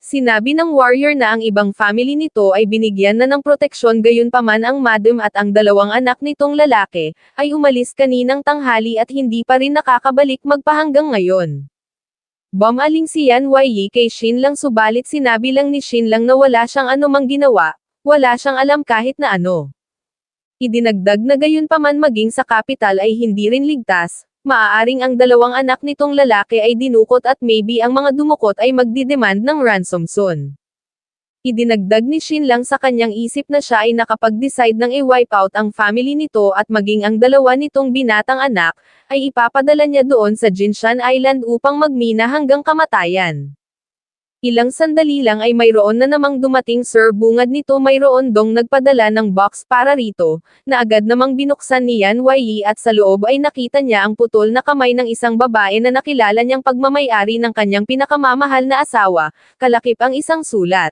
Sinabi ng warrior na ang ibang family nito ay binigyan na ng proteksyon gayunpaman ang madam at ang dalawang anak nitong lalaki, ay umalis kaninang tanghali at hindi pa rin nakakabalik magpahanggang ngayon. Bumaling si Yan Yi kay Shinlang subalit sinabi lang ni Shinlang na wala siyang anumang ginawa, wala siyang alam kahit na ano. Idinagdag na gayunpaman maging sa kapital ay hindi rin ligtas, maaaring ang dalawang anak nitong lalaki ay dinukot at maybe ang mga dumukot ay magdidemand ng ransom soon. Idinagdag ni Shinlang sa kanyang isip na siya ay nakapag-decide ng i-wipe out ang family nito at maging ang dalawa nitong binatang anak, ay ipapadala niya doon sa Jinshan Island upang magmina hanggang kamatayan. Ilang sandali lang ay mayroon na namang dumating sir bungad nito mayroon dong nagpadala ng box para rito, na agad namang binuksan ni Yan Yi at sa loob ay nakita niya ang putol na kamay ng isang babae na nakilala niyang pagmamayari ng kanyang pinakamamahal na asawa, kalakip ang isang sulat.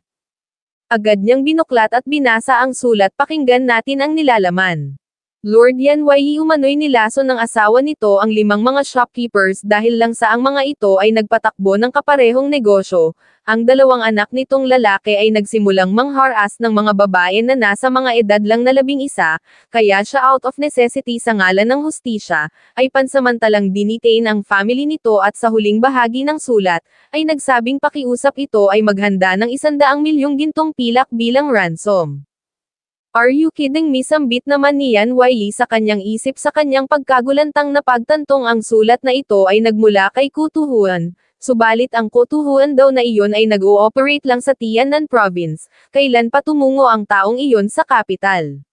Agad niyang binuklat at binasa ang sulat pakinggan natin ang nilalaman. Lord Yan Yi umano'y nilason ng asawa nito ang 5 mga shopkeepers dahil lang sa ang mga ito ay nagpatakbo ng kaparehong negosyo, ang dalawang anak nitong lalaki ay nagsimulang mangharas ng mga babae na nasa mga edad lang na 11, kaya siya out of necessity sa ngalan ng hustisya, ay pansamantalang dinitain ang family nito at sa huling bahagi ng sulat, ay nagsabing pakiusap ito ay maghanda ng 100 milyong gintong pilak bilang ransom. Are you kidding me? Sambit naman ni Yan Yi sa kanyang isip sa kanyang pagkagulantang napagtantong ang sulat na ito ay nagmula kay Kutuhuan, subalit ang Kutuhuan daw na iyon ay nag-ooperate lang sa Tianan Province, kailan pa tumungo ang taong iyon sa kapital.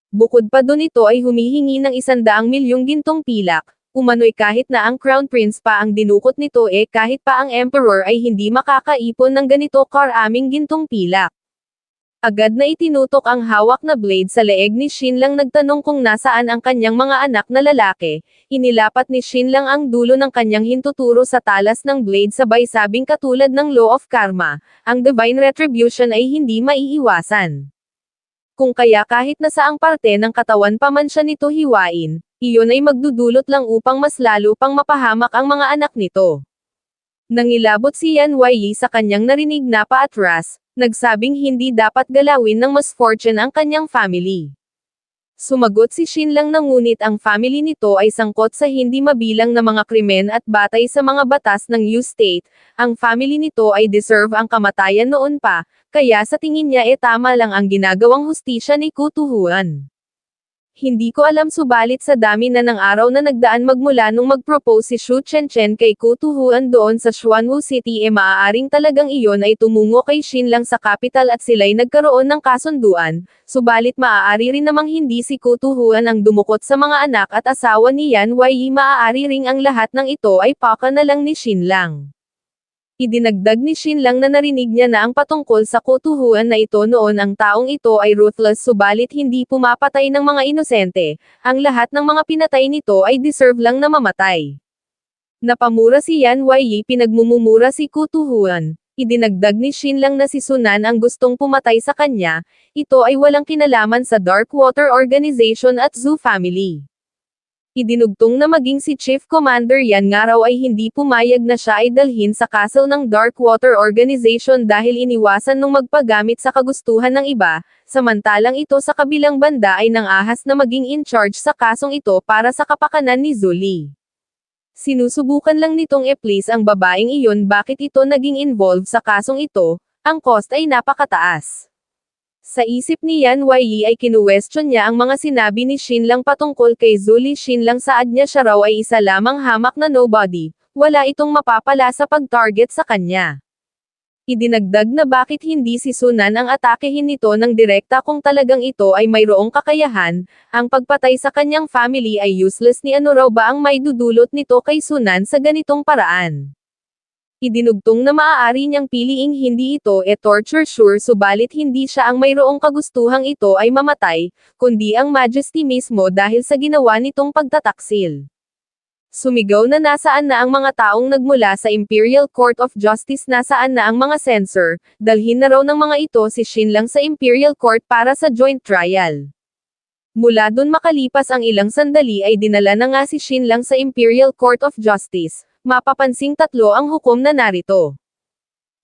Bukod pa dun ito ay humihingi ng 100 milyong gintong pilak, umano'y kahit na ang Crown Prince pa ang dinukot nito kahit pa ang Emperor ay hindi makakaipon ng ganito karaming gintong pilak. Agad na itinutok ang hawak na blade sa leeg ni Shinlang nagtanong kung nasaan ang kanyang mga anak na lalaki, inilapat ni Shinlang ang dulo ng kanyang hintuturo sa talas ng blade sabay sabing katulad ng law of karma, ang divine retribution ay hindi maiiwasan. Kung kaya kahit na saang parte ng katawan pa man siya nito hiwain, iyon ay magdudulot lang upang mas lalo pang mapahamak ang mga anak nito. Nangilabot si Yan Yi sa kanyang narinig na paatras, nagsabing hindi dapat galawin ng misfortune ang kanyang family. Sumagot si Shinlang na ngunit ang family nito ay sangkot sa hindi mabilang na mga krimen at batay sa mga batas ng U-State, ang family nito ay deserve ang kamatayan noon pa, kaya sa tingin niya tama lang ang ginagawang hustisya ni Kutuhuan. Hindi ko alam subalit sa dami na ng araw na nagdaan magmula nung mag-propose si Xu Chenchen kay Kutu Huan doon sa Xuanwu City maaaring talagang iyon ay tumungo kay Xin Lang sa capital at sila'y nagkaroon ng kasunduan, subalit maaari rin namang hindi si Kutu Huan ang dumukot sa mga anak at asawa ni Yan Wei, maaari ring ang lahat ng ito ay paka na lang ni Xin Lang. Idinagdag ni Xin Lang na narinig niya na ang patungkol sa kutuhuan na ito noon ang taong ito ay ruthless subalit hindi pumapatay ng mga inosente, ang lahat ng mga pinatay nito ay deserve lang na mamatay. Napamura si Yan Wei, pinagmumura si kutuhuan. Idinagdag ni Xin Lang na si Sunan ang gustong pumatay sa kanya, ito ay walang kinalaman sa Darkwater Organization at Zhu family. Idinugtong na maging si Chief Commander Yan nga raw ay hindi pumayag na siya ay dalhin sa castle ng Darkwater Organization dahil iniwasan nung magpagamit sa kagustuhan ng iba, samantalang ito sa kabilang banda ay nangahas na maging in charge sa kasong ito para sa kapakanan ni Zhu Li. Sinusubukan lang nitong i-please ang babaeng iyon bakit ito naging involved sa kasong ito, ang cost ay napakataas. Sa isip ni Yan Wei ay kinuwestiyon niya ang mga sinabi ni Xin Lang patungkol kay Zhu Li. Xin Lang saad niya siya raw ay isa lamang hamak na nobody, wala itong mapapala sa pag-target sa kanya. Idinagdag na bakit hindi si Sunan ang atakehin nito ng direkta kung talagang ito ay mayroong kakayahan, ang pagpatay sa kanyang family ay useless ni ano raw ba ang may dudulot nito kay Sunan sa ganitong paraan. Idinugtong na maaari niyang piliing hindi ito torture sure subalit hindi siya ang mayroong kagustuhang ito ay mamatay, kundi ang Majesty mismo dahil sa ginawa nitong pagtataksil. Sumigaw na nasaan na ang mga taong nagmula sa Imperial Court of Justice, nasaan na ang mga censor, dalhin na raw ng mga ito si Xin Lang sa Imperial Court para sa joint trial. Mula dun makalipas ang ilang sandali ay dinala na nga si Xin Lang sa Imperial Court of Justice. Mapapansing tatlo ang hukom na narito.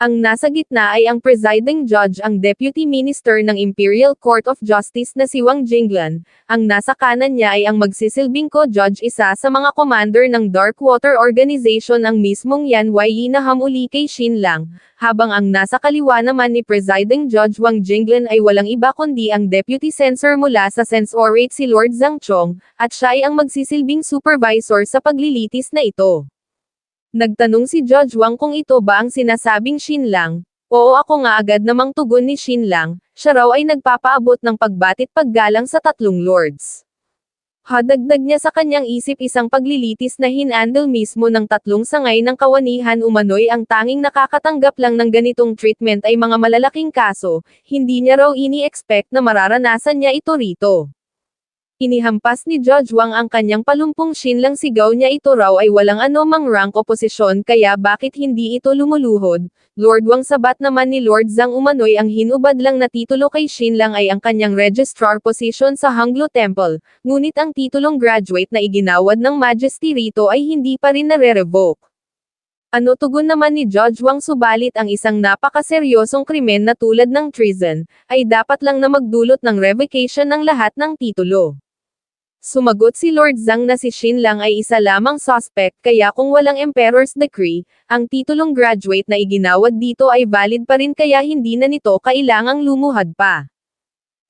Ang nasa gitna ay ang presiding judge, ang deputy minister ng Imperial Court of Justice na si Wang Jinglan, ang nasa kanan niya ay ang magsisilbing co-judge, isa sa mga commander ng Darkwater Organization, ang mismong Yan Wei na hamuli kay Xin Lang, habang ang nasa kaliwa naman ni presiding judge Wang Jinglan ay walang iba kundi ang deputy censor mula sa censorate si Lord Zhang Chong, at siya ay ang magsisilbing supervisor sa paglilitis na ito. Nagtanong si Judge Wang kung ito ba ang sinasabing Xin Lang. Oo, ako nga, agad namang tugon ni Xin Lang, siya raw ay nagpapaabot ng pagbatit paggalang sa tatlong lords. Hadagdag niya sa kanyang isip isang paglilitis na hinandle mismo ng tatlong sangay ng kawanihan, umano'y ang tanging nakakatanggap lang ng ganitong treatment ay mga malalaking kaso, hindi niya raw ini-expect na mararanasan niya ito rito. Inihampas ni Judge Wang ang kanyang palumpong Xin Lang, sigaw niya ito raw ay walang anumang rank o posisyon kaya bakit hindi ito lumuluhod. Lord Wang, sabat naman ni Lord Zhang, umano'y ang hinubad lang na titulo kay Xin Lang ay ang kanyang registrar position sa Hanglo Temple, ngunit ang titulong graduate na iginawad ng Majesty rito ay hindi pa rin nare-revoke. Ano tugon naman ni Judge Wang, subalit ang isang napakaseryosong krimen na tulad ng treason, ay dapat lang na magdulot ng revocation ng lahat ng titulo. Sumagot si Lord Zhang na si Xin Lang ay isa lamang suspect kaya kung walang Emperor's Decree, ang titulong graduate na iginawad dito ay valid pa rin kaya hindi na nito kailangang lumuhad pa.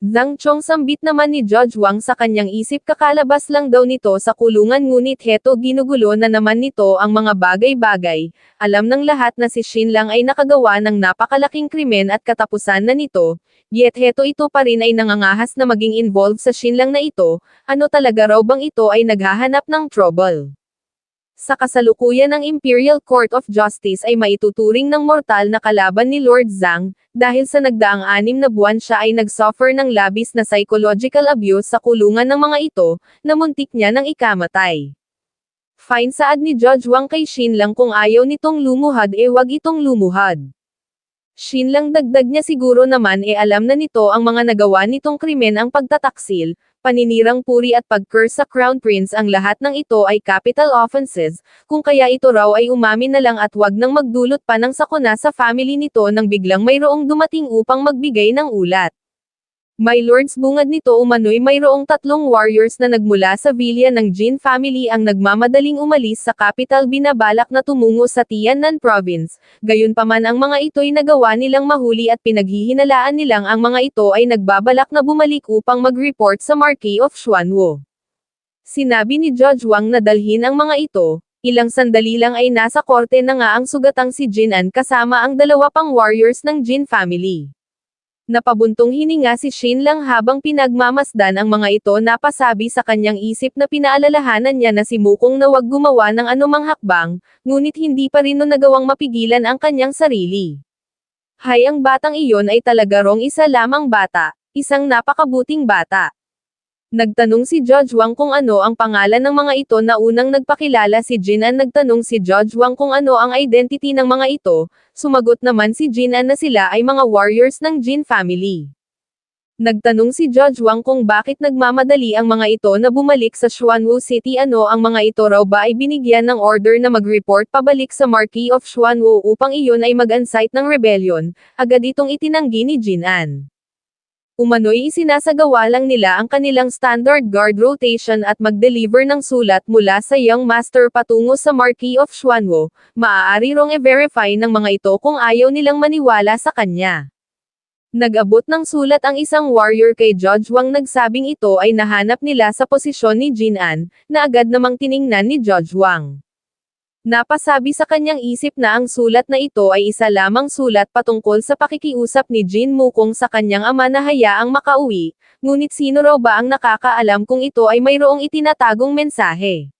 Zhang Chong, sambit naman ni Judge Wang sa kanyang isip, kakalabas lang daw nito sa kulungan ngunit heto ginugulo na naman nito ang mga bagay-bagay, alam ng lahat na si Xin Lang ay nakagawa ng napakalaking krimen at katapusan na nito, yet heto ito pa rin ay nangangahas na maging involved sa Xin Lang na ito, ano talaga raw bang ito ay naghahanap ng trouble? Sa kasalukuyan ng Imperial Court of Justice ay maituturing ng mortal na kalaban ni Lord Zhang, dahil sa nagdaang 6 na buwan siya ay nagsuffer ng labis na psychological abuse sa kulungan ng mga ito, na muntik niya ng ikamatay. Fine, saad ni Judge Wang kay Xin Lang, kung ayaw nitong lumuhad wag itong lumuhad. Xin Lang, dagdag niya, siguro naman alam na nito ang mga nagawa nitong krimen, ang pagtataksil, paninirang puri at pag-curse sa Crown Prince, ang lahat ng ito ay capital offenses, kung kaya ito raw ay umamin na lang at wag nang magdulot pa ng sakuna sa family nito nang biglang mayroong dumating upang magbigay ng ulat. My lords, bungad nito umano'y mayroong 3 warriors na nagmula sa villa ng Jin family ang nagmamadaling umalis sa capital, binabalak na tumungo sa Tiannan province. Gayunpaman ang mga ito'y nagawa nilang mahuli at pinaghihinalaan nilang ang mga ito ay nagbabalak na bumalik upang mag-report sa Marquis of Xuanwo. Sinabi ni Judge Wang na dalhin ang mga ito. Ilang sandali lang ay nasa korte na nga ang sugatang si Jinan kasama ang 2 pang warriors ng Jin family. Napabuntong hininga si Shin Lang habang pinagmamasdan ang mga ito, napasabi sa kanyang isip na pinaalalahanan niya na si Mukong na wag gumawa ng anumang hakbang, ngunit hindi pa rin nagawang mapigilan ang kanyang sarili. Hay, ang batang iyon ay talaga rong isa lamang bata, isang napakabuting bata. Nagtanong si Judge Wang kung ano ang pangalan ng mga ito na unang nagpakilala si Jinan. Nagtanong si Judge Wang kung ano ang identity ng mga ito, sumagot naman si Jinan na sila ay mga warriors ng Jin family. Nagtanong si Judge Wang kung bakit nagmamadali ang mga ito na bumalik sa Xuanwu City. Ano ang mga ito raw ba ay binigyan ng order na mag-report pabalik sa Marquis of Xuanwu upang iyon ay mag-incite ng rebellion, agad itong itinanggi ni Jinan. Umano'y isinasagawa lang nila ang kanilang standard guard rotation at mag-deliver ng sulat mula sa Young Master patungo sa Marquis of Xuanwo. Maaari rong i-verify ng mga ito kung ayaw nilang maniwala sa kanya. Nag-abot ng sulat ang isang warrior kay Judge Wang, nagsabing ito ay nahanap nila sa posisyon ni Jinan, na agad namang tiningnan ni Judge Wang. Napasabi sa kanyang isip na ang sulat na ito ay isa lamang sulat patungkol sa pakikiusap ni Jin Mukong sa kanyang ama na hayaang makauwi, ngunit sino raw ba ang nakakaalam kung ito ay mayroong itinatagong mensahe.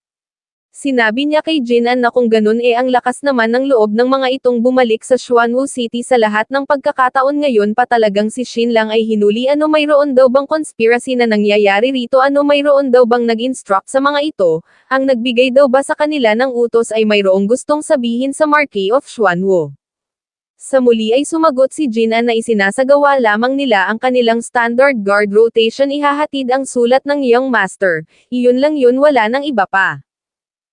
Sinabi niya kay Jinan na kung ganun ang lakas naman ng loob ng mga itong bumalik sa Xuanwu City sa lahat ng pagkakataon. Ngayon pa talagang si Shin Lang ay hinuli. Ano, mayroon daw bang conspiracy na nangyayari rito? Ano, mayroon daw bang nag-instruct sa mga ito? Ang nagbigay daw ba sa kanila ng utos ay mayroong gustong sabihin sa Marquis of Xuanwo? Sa muli ay sumagot si Jinan na isinasagawa lamang nila ang kanilang standard guard rotation. Ihahatid ang sulat ng Young Master. Iyon lang yun, wala nang iba pa.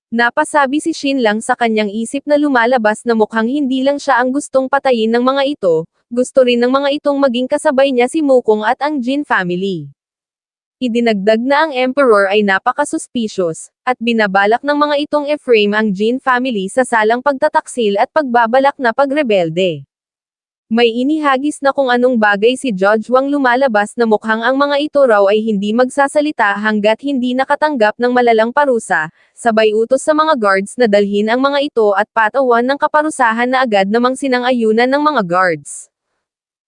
Napasabi si Shin Lang sa kanyang isip na lumalabas na mukhang hindi lang siya ang gustong patayin ng mga ito, gusto rin ng mga itong maging kasabay niya si Mukong at ang Jin family. Idinagdag na ang Emperor ay napaka-suspicious, at binabalak ng mga itong i-frame ang Jin family sa salang pagtataksil at pagbabalak na pagrebelde. May inihagis na kung anong bagay si Judge Wang. Lumalabas na mukhang ang mga ito raw ay hindi magsasalita hanggat hindi nakatanggap ng malalang parusa, sabay utos sa mga guards na dalhin ang mga ito at patawan ng kaparusahan na agad namang sinang-ayunan ng mga guards.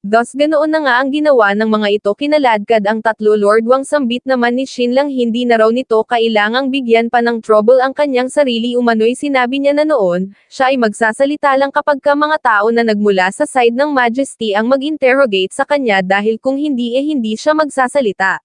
Thus ganoon na nga ang ginawa ng mga ito. Kinaladkad ang 3 Lord Wang. Sambit naman ni Shin Lang hindi na raw nito kailangang bigyan pa ng trouble ang kanyang sarili. Umano'y sinabi niya na noon, siya ay magsasalita lang kapag ka mga tao na nagmula sa side ng Majesty ang mag-interrogate sa kanya, dahil kung hindi hindi siya magsasalita.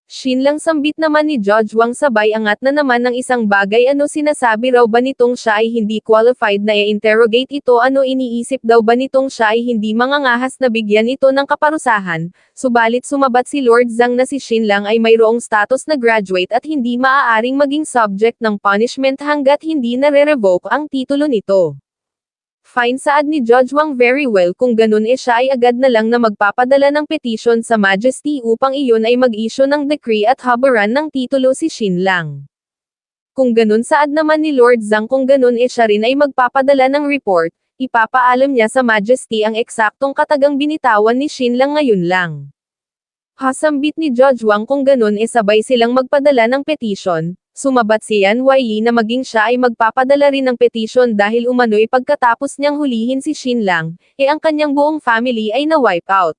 Shin Lang, sambit naman ni Judge Wang, sabay angat na naman ng isang bagay. Ano, sinasabi raw ba nitong siya ay hindi qualified na i-interrogate ito? Ano, iniisip daw ba nitong siya ay hindi mangangahas na bigyan ito ng kaparusahan? Subalit sumabat si Lord Zhang na si Shin Lang ay mayroong status na graduate at hindi maaaring maging subject ng punishment hanggat hindi nare-revoke ang titulo nito. Fine, saad ni Judge Wang. Very well, kung ganun siya ay agad na lang na magpapadala ng petition sa Majesty upang iyon ay mag-issue ng decree at haburan ng titulo si Shin Lang. Kung ganun, saad naman ni Lord Zhang, kung ganun siya rin ay magpapadala ng report, ipapaalam niya sa Majesty ang eksaktong katagang binitawan ni Shin Lang ngayon lang. Hasambit ni Judge Wang, kung ganun sabay silang magpadala ng petition. Sumabat si Yan Wei na maging siya ay magpapadala rin ng petition dahil umano'y pagkatapos niyang hulihin si Shin Lang, ang kanyang buong family ay na-wipe out.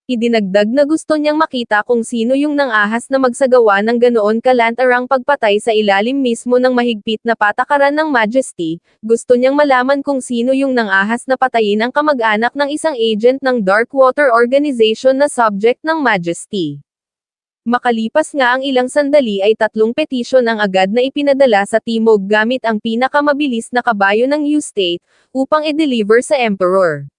Idinagdag na gusto niyang makita kung sino yung nangahas na magsagawa ng ganoon kalantarang pagpatay sa ilalim mismo ng mahigpit na patakaran ng Majesty. Gusto niyang malaman kung sino yung nangahas na patayin ang kamag-anak ng isang agent ng Darkwater Organization na subject ng Majesty. Makalipas nga ang ilang sandali ay 3 petition ang agad na ipinadala sa Timog gamit ang pinakamabilis na kabayo ng U-State, upang i-deliver sa Emperor.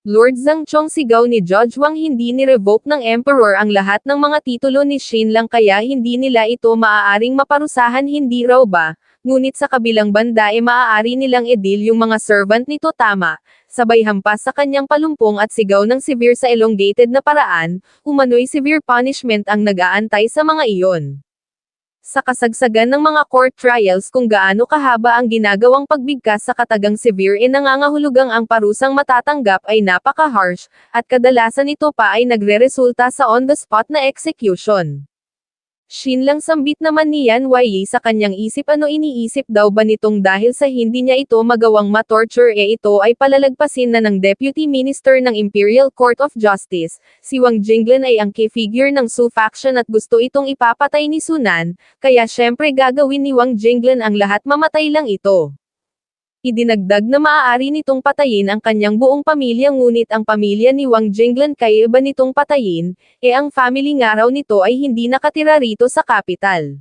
Lord Zhang, Chong, sigaw ni Judge Wang, hindi ni-revoke ng Emperor ang lahat ng mga titulo ni Shin Lang kaya hindi nila ito maaaring maparusahan. Hindi raw ba, ngunit sa kabilang banda maaari nilang i-deal yung mga servant nito tama, sabay hampas sa kanyang palumpong at sigaw ng severe sa elongated na paraan, umano'y severe punishment ang nag-aantay sa mga iyon. Sa kasagsagan ng mga court trials kung gaano kahaba ang ginagawang pagbigkas sa katagang severe nangangahulugang ang parusang matatanggap ay napaka-harsh, at kadalasan ito pa ay nagre-resulta sa on-the-spot na execution. Shin lang sambit naman ni Yan Wei sa kanyang isip ano iniisip daw ba nitong dahil sa hindi niya ito magawang ma-torture ito ay palalagpasin na ng Deputy Minister ng Imperial Court of Justice, si Wang Jinglan ay ang key figure ng Su faction at gusto itong ipapatay ni Sunan, kaya syempre gagawin ni Wang Jinglan ang lahat mamatay lang ito. Idinagdag na maaari nitong patayin ang kanyang buong pamilya ngunit ang pamilya ni Wang Jinglan kaya iba nitong patayin, ang family nga raw nito ay hindi nakatira rito sa capital.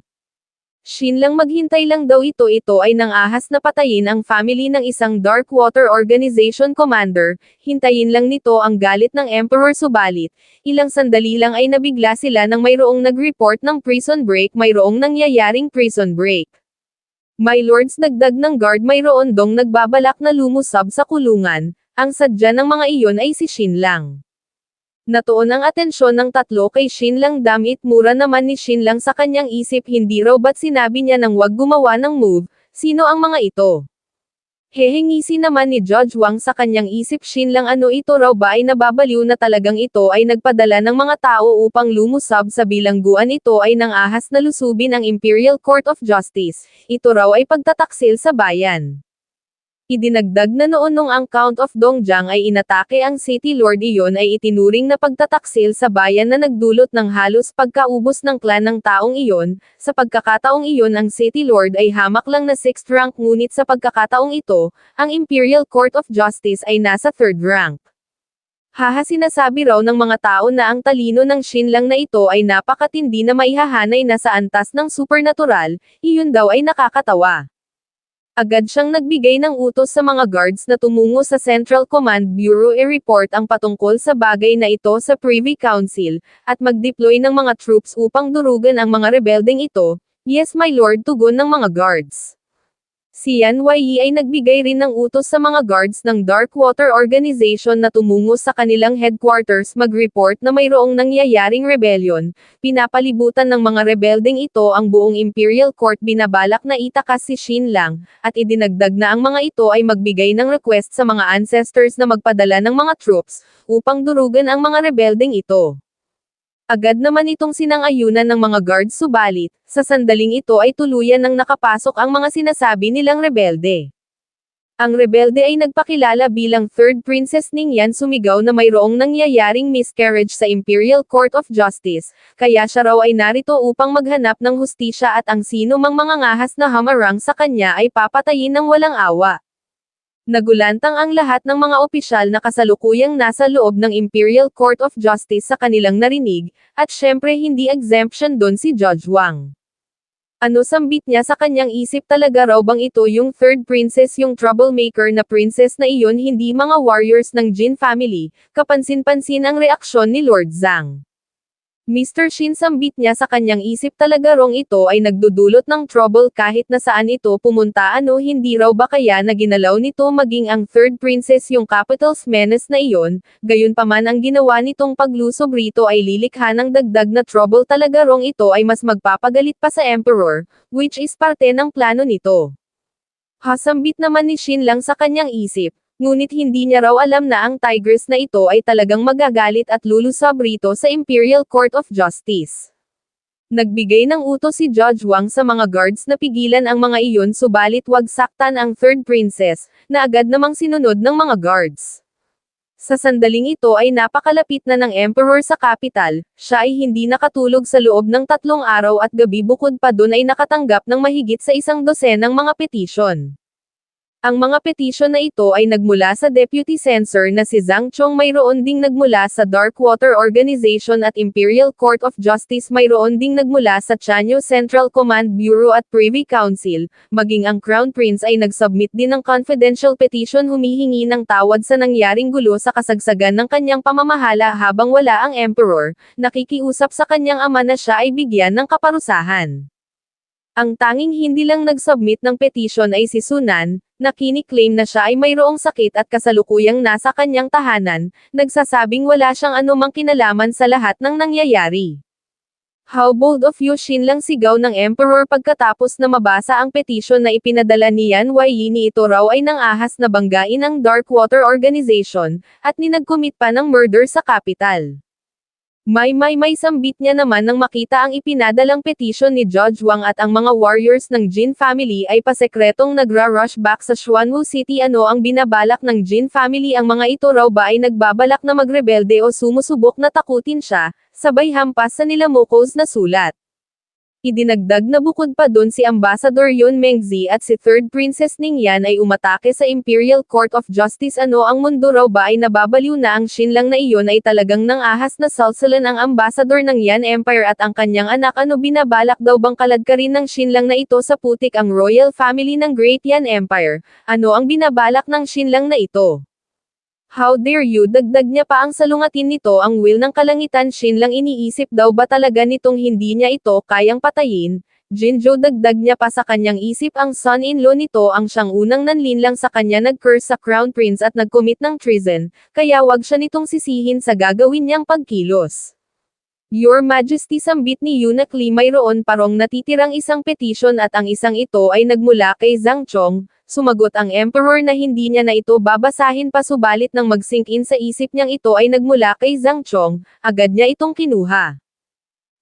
Shin lang maghintay lang daw ito ay nangahas na patayin ang family ng isang Darkwater Organization commander, hintayin lang nito ang galit ng Emperor subalit, ilang sandali lang ay nabigla sila nang mayroong nag-report ng prison break mayroong nangyayaring prison break. My lords dagdag ng guard mayroon dong nagbabalak na lumusab sa kulungan, ang sadya ng mga iyon ay si Shin lang. Natuon ang atensyon ng tatlo kay Shin lang damit mura naman ni Shin lang sa kanyang isip hindi raw ba't sinabi niya nang wag gumawa ng move, sino ang mga ito? Hehengisi naman ni Judge Wang sa kanyang isip Shin lang ano ito raw ba ay nababaliw na talagang ito ay nagpadala ng mga tao upang lumusab sa bilangguan ito ay nangahas na lusubin ang Imperial Court of Justice, ito raw ay pagtataksil sa bayan. Idinagdag na noon nung ang Count of Dongjiang ay inatake ang City Lord iyon ay itinuring na pagtataksil sa bayan na nagdulot ng halos pagkaubos ng clan ng taong iyon, sa pagkakataong iyon ang City Lord ay hamak lang na 6th rank ngunit sa pagkakataong ito, ang Imperial Court of Justice ay nasa 3rd rank. Sinasabi raw ng mga tao na ang talino ng Shin lang na ito ay napakatindi na maihahanay na sa antas ng supernatural, iyon daw ay nakakatawa. Agad siyang nagbigay ng utos sa mga guards na tumungo sa Central Command Bureau i-report ang patungkol sa bagay na ito sa Privy Council, at mag-deploy ng mga troops upang durugan ang mga rebeldeng ito. Yes my lord tugon ng mga guards. Si Yan Wei ay nagbigay rin ng utos sa mga guards ng Darkwater Organization na tumungo sa kanilang headquarters mag-report na mayroong nangyayaring rebellion, pinapalibutan ng mga rebeldeng ito ang buong Imperial Court binabalak na itakas si Shin lang, at idinagdag na ang mga ito ay magbigay ng request sa mga ancestors na magpadala ng mga troops, upang durugan ang mga rebeldeng ito. Agad naman itong sinang-ayunan ng mga guards subalit, sa sandaling ito ay tuluyan nang nakapasok ang mga sinasabi nilang rebelde. Ang rebelde ay nagpakilala bilang Third Princess Ningyan sumigaw na mayroong nangyayaring miscarriage sa Imperial Court of Justice, kaya siya raw ay narito upang maghanap ng hustisya at ang sino mang mangangahas na hamarang sa kanya ay papatayin ng walang awa. Nagulantang ang lahat ng mga opisyal na kasalukuyang nasa loob ng Imperial Court of Justice sa kanilang narinig, at syempre hindi exemption doon si Judge Wang. Ano sambit niya sa kanyang isip talaga raw bang ito yung third princess yung troublemaker na princess na iyon hindi mga warriors ng Jin family, kapansin-pansin ang reaksyon ni Lord Zhang. Mr. Shin sambit niya sa kanyang isip talaga rong ito ay nagdudulot ng trouble kahit na saan ito pumunta hindi raw ba kaya na ginalaw nito maging ang third princess yung capital's menace na iyon, gayunpaman ang ginawa nitong paglusob rito ay lilikha ng dagdag na trouble talaga rong ito ay mas magpapagalit pa sa emperor, which is parte ng plano nito. Sambit naman ni Shin lang sa kanyang isip. Ngunit hindi niya raw alam na ang tigress na ito ay talagang magagalit at lulusab rito sa Imperial Court of Justice. Nagbigay ng utos si Judge Wang sa mga guards na pigilan ang mga iyon subalit wag saktan ang third princess, na agad namang sinunod ng mga guards. Sa sandaling ito ay napakalapit na ng emperor sa capital, siya ay hindi nakatulog sa loob ng 3 araw at gabi bukod pa dun ay nakatanggap ng mahigit sa 100 mga petisyon. Ang mga petisyon na ito ay nagmula sa Deputy Censor na si Zhang Chong mayroon ding nagmula sa Darkwater Organization at Imperial Court of Justice mayroon ding nagmula sa Chanyu Central Command Bureau at Privy Council, maging ang Crown Prince ay nagsubmit din ng confidential petition humihingi ng tawad sa nangyaring gulo sa kasagsagan ng kanyang pamamahala habang wala ang Emperor, nakikiusap sa kanyang ama na siya ay bigyan ng kaparusahan. Ang tanging hindi lang nag-submit ng petisyon ay si Sunan, na kiniklaim na siya ay mayroong sakit at kasalukuyang nasa kanyang tahanan, nagsasabing wala siyang anumang kinalaman sa lahat ng nangyayari. How bold of you, Shin lang sigaw ng Emperor pagkatapos na mabasa ang petisyon na ipinadala ni Yan Weini. Ito raw ay nang-ahas na banggain ang Darkwater Organization, at ninagkumit pa ng murder sa capital. May sambit niya naman nang makita ang ipinadalang petisyon ni Judge Wang at ang mga warriors ng Jin family ay pasekretong nagra-rush back sa Xuanwu City. Ano ang binabalak ng Jin family? Ang mga ito raw ba ay nagbabalak na magrebelde o sumusubok na takutin siya, sabay hampas sa nila Mokos na sulat. Idinagdag na bukod pa dun si Ambassador Yun Mengzi at si Third Princess Ningyan ay umatake sa Imperial Court of Justice. Ano ang mundo raw ba ay nababaliw na ang Shin lang na iyon ay talagang nang-ahas na salsalan ang Ambassador ng Yan Empire at ang kanyang anak. Ano binabalak daw bang kaladkarin ng Shin lang na ito sa putik ang royal family ng Great Yan Empire? Ano ang binabalak ng Shin lang na ito? How dare you? Dagdag niya pa ang salungatin nito ang will ng kalangitan. Shin lang iniisip daw ba talaga nitong hindi niya ito kayang patayin? Jinjo dagdag niya pa sa kanyang isip ang son-in-law nito ang siyang unang nanlinlang sa kanya nag-curse sa Crown Prince at nag-commit ng treason, kaya wag siya nitong sisihin sa gagawin niyang pagkilos. Your Majesty, sambit ni Eunuch Lee, mayroon parong natitirang isang petisyon at ang isang ito ay nagmula kay Zhang Chong. Sumagot ang Emperor na hindi niya na ito babasahin pa, subalit nang mag-sink in sa isip niyang ito ay nagmula kay Zhang Chong, agad niya itong kinuha.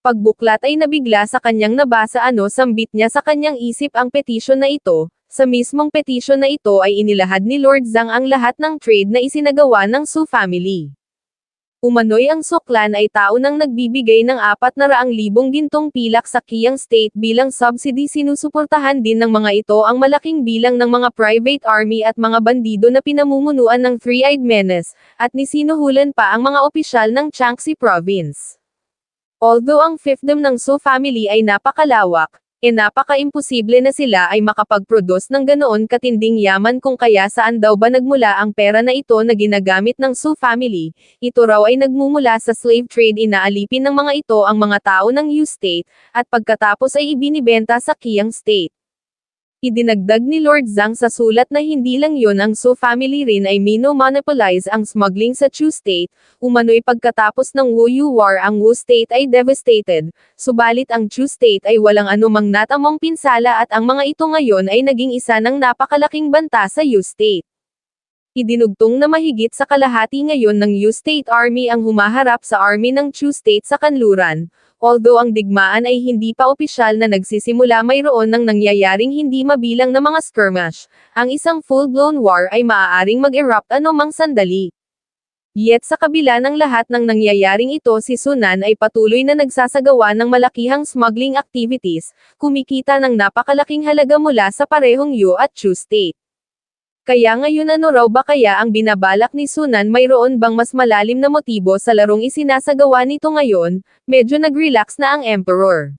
Pagbuklat ay nabigla sa kanyang nabasa. Ano sambit niya sa kanyang isip ang petisyon na ito. Sa mismong petisyon na ito ay inilahad ni Lord Zhang ang lahat ng trade na isinagawa ng Su family. Umano'y ang suklan ay tao nang nagbibigay ng 400,000 gintong pilak sa Qiang State bilang subsidy. Sinusuportahan din ng mga ito ang malaking bilang ng mga private army at mga bandido na pinamumunuan ng Three-Eyed Menace, at nisinuhulan pa ang mga opisyal ng Jiangxi Province. Although ang fiefdom ng Su family ay napakalawak, napaka-imposible na sila ay makapag-produce ng ganoon katinding yaman. Kung kaya saan daw ba nagmula ang pera na ito na ginagamit ng Su family, ito raw ay nagmumula sa slave trade. Inaalipin ng mga ito ang mga tao ng Yu State, at pagkatapos ay ibinibenta sa Qiang State. Idinagdag ni Lord Zhang sa sulat na hindi lang yon, ang Su family rin ay mino-monopolize ang smuggling sa Chu State. Umano'y pagkatapos ng Wu War ang Wu State ay devastated, subalit ang Chu State ay walang anumang natamong pinsala at ang mga ito ngayon ay naging isa ng napakalaking banta sa Yu State. Idinugtong na mahigit sa kalahati ngayon ng Yu State Army ang humaharap sa army ng Chu State sa kanluran. Although ang digmaan ay hindi pa opisyal na nagsisimula, mayroon ng nangyayaring hindi mabilang na mga skirmish. Ang isang full-blown war ay maaaring mag-erupt anumang sandali. Yet sa kabila ng lahat ng nangyayaring ito, si Sunan ay patuloy na nagsasagawa ng malakihang smuggling activities, kumikita ng napakalaking halaga mula sa parehong Yu at Chu State. Kaya ngayon, ano raw ba kaya ang binabalak ni Sunan? Mayroon bang mas malalim na motibo sa larong isinasagawa nito ngayon? Medyo nag-relax na ang Emperor.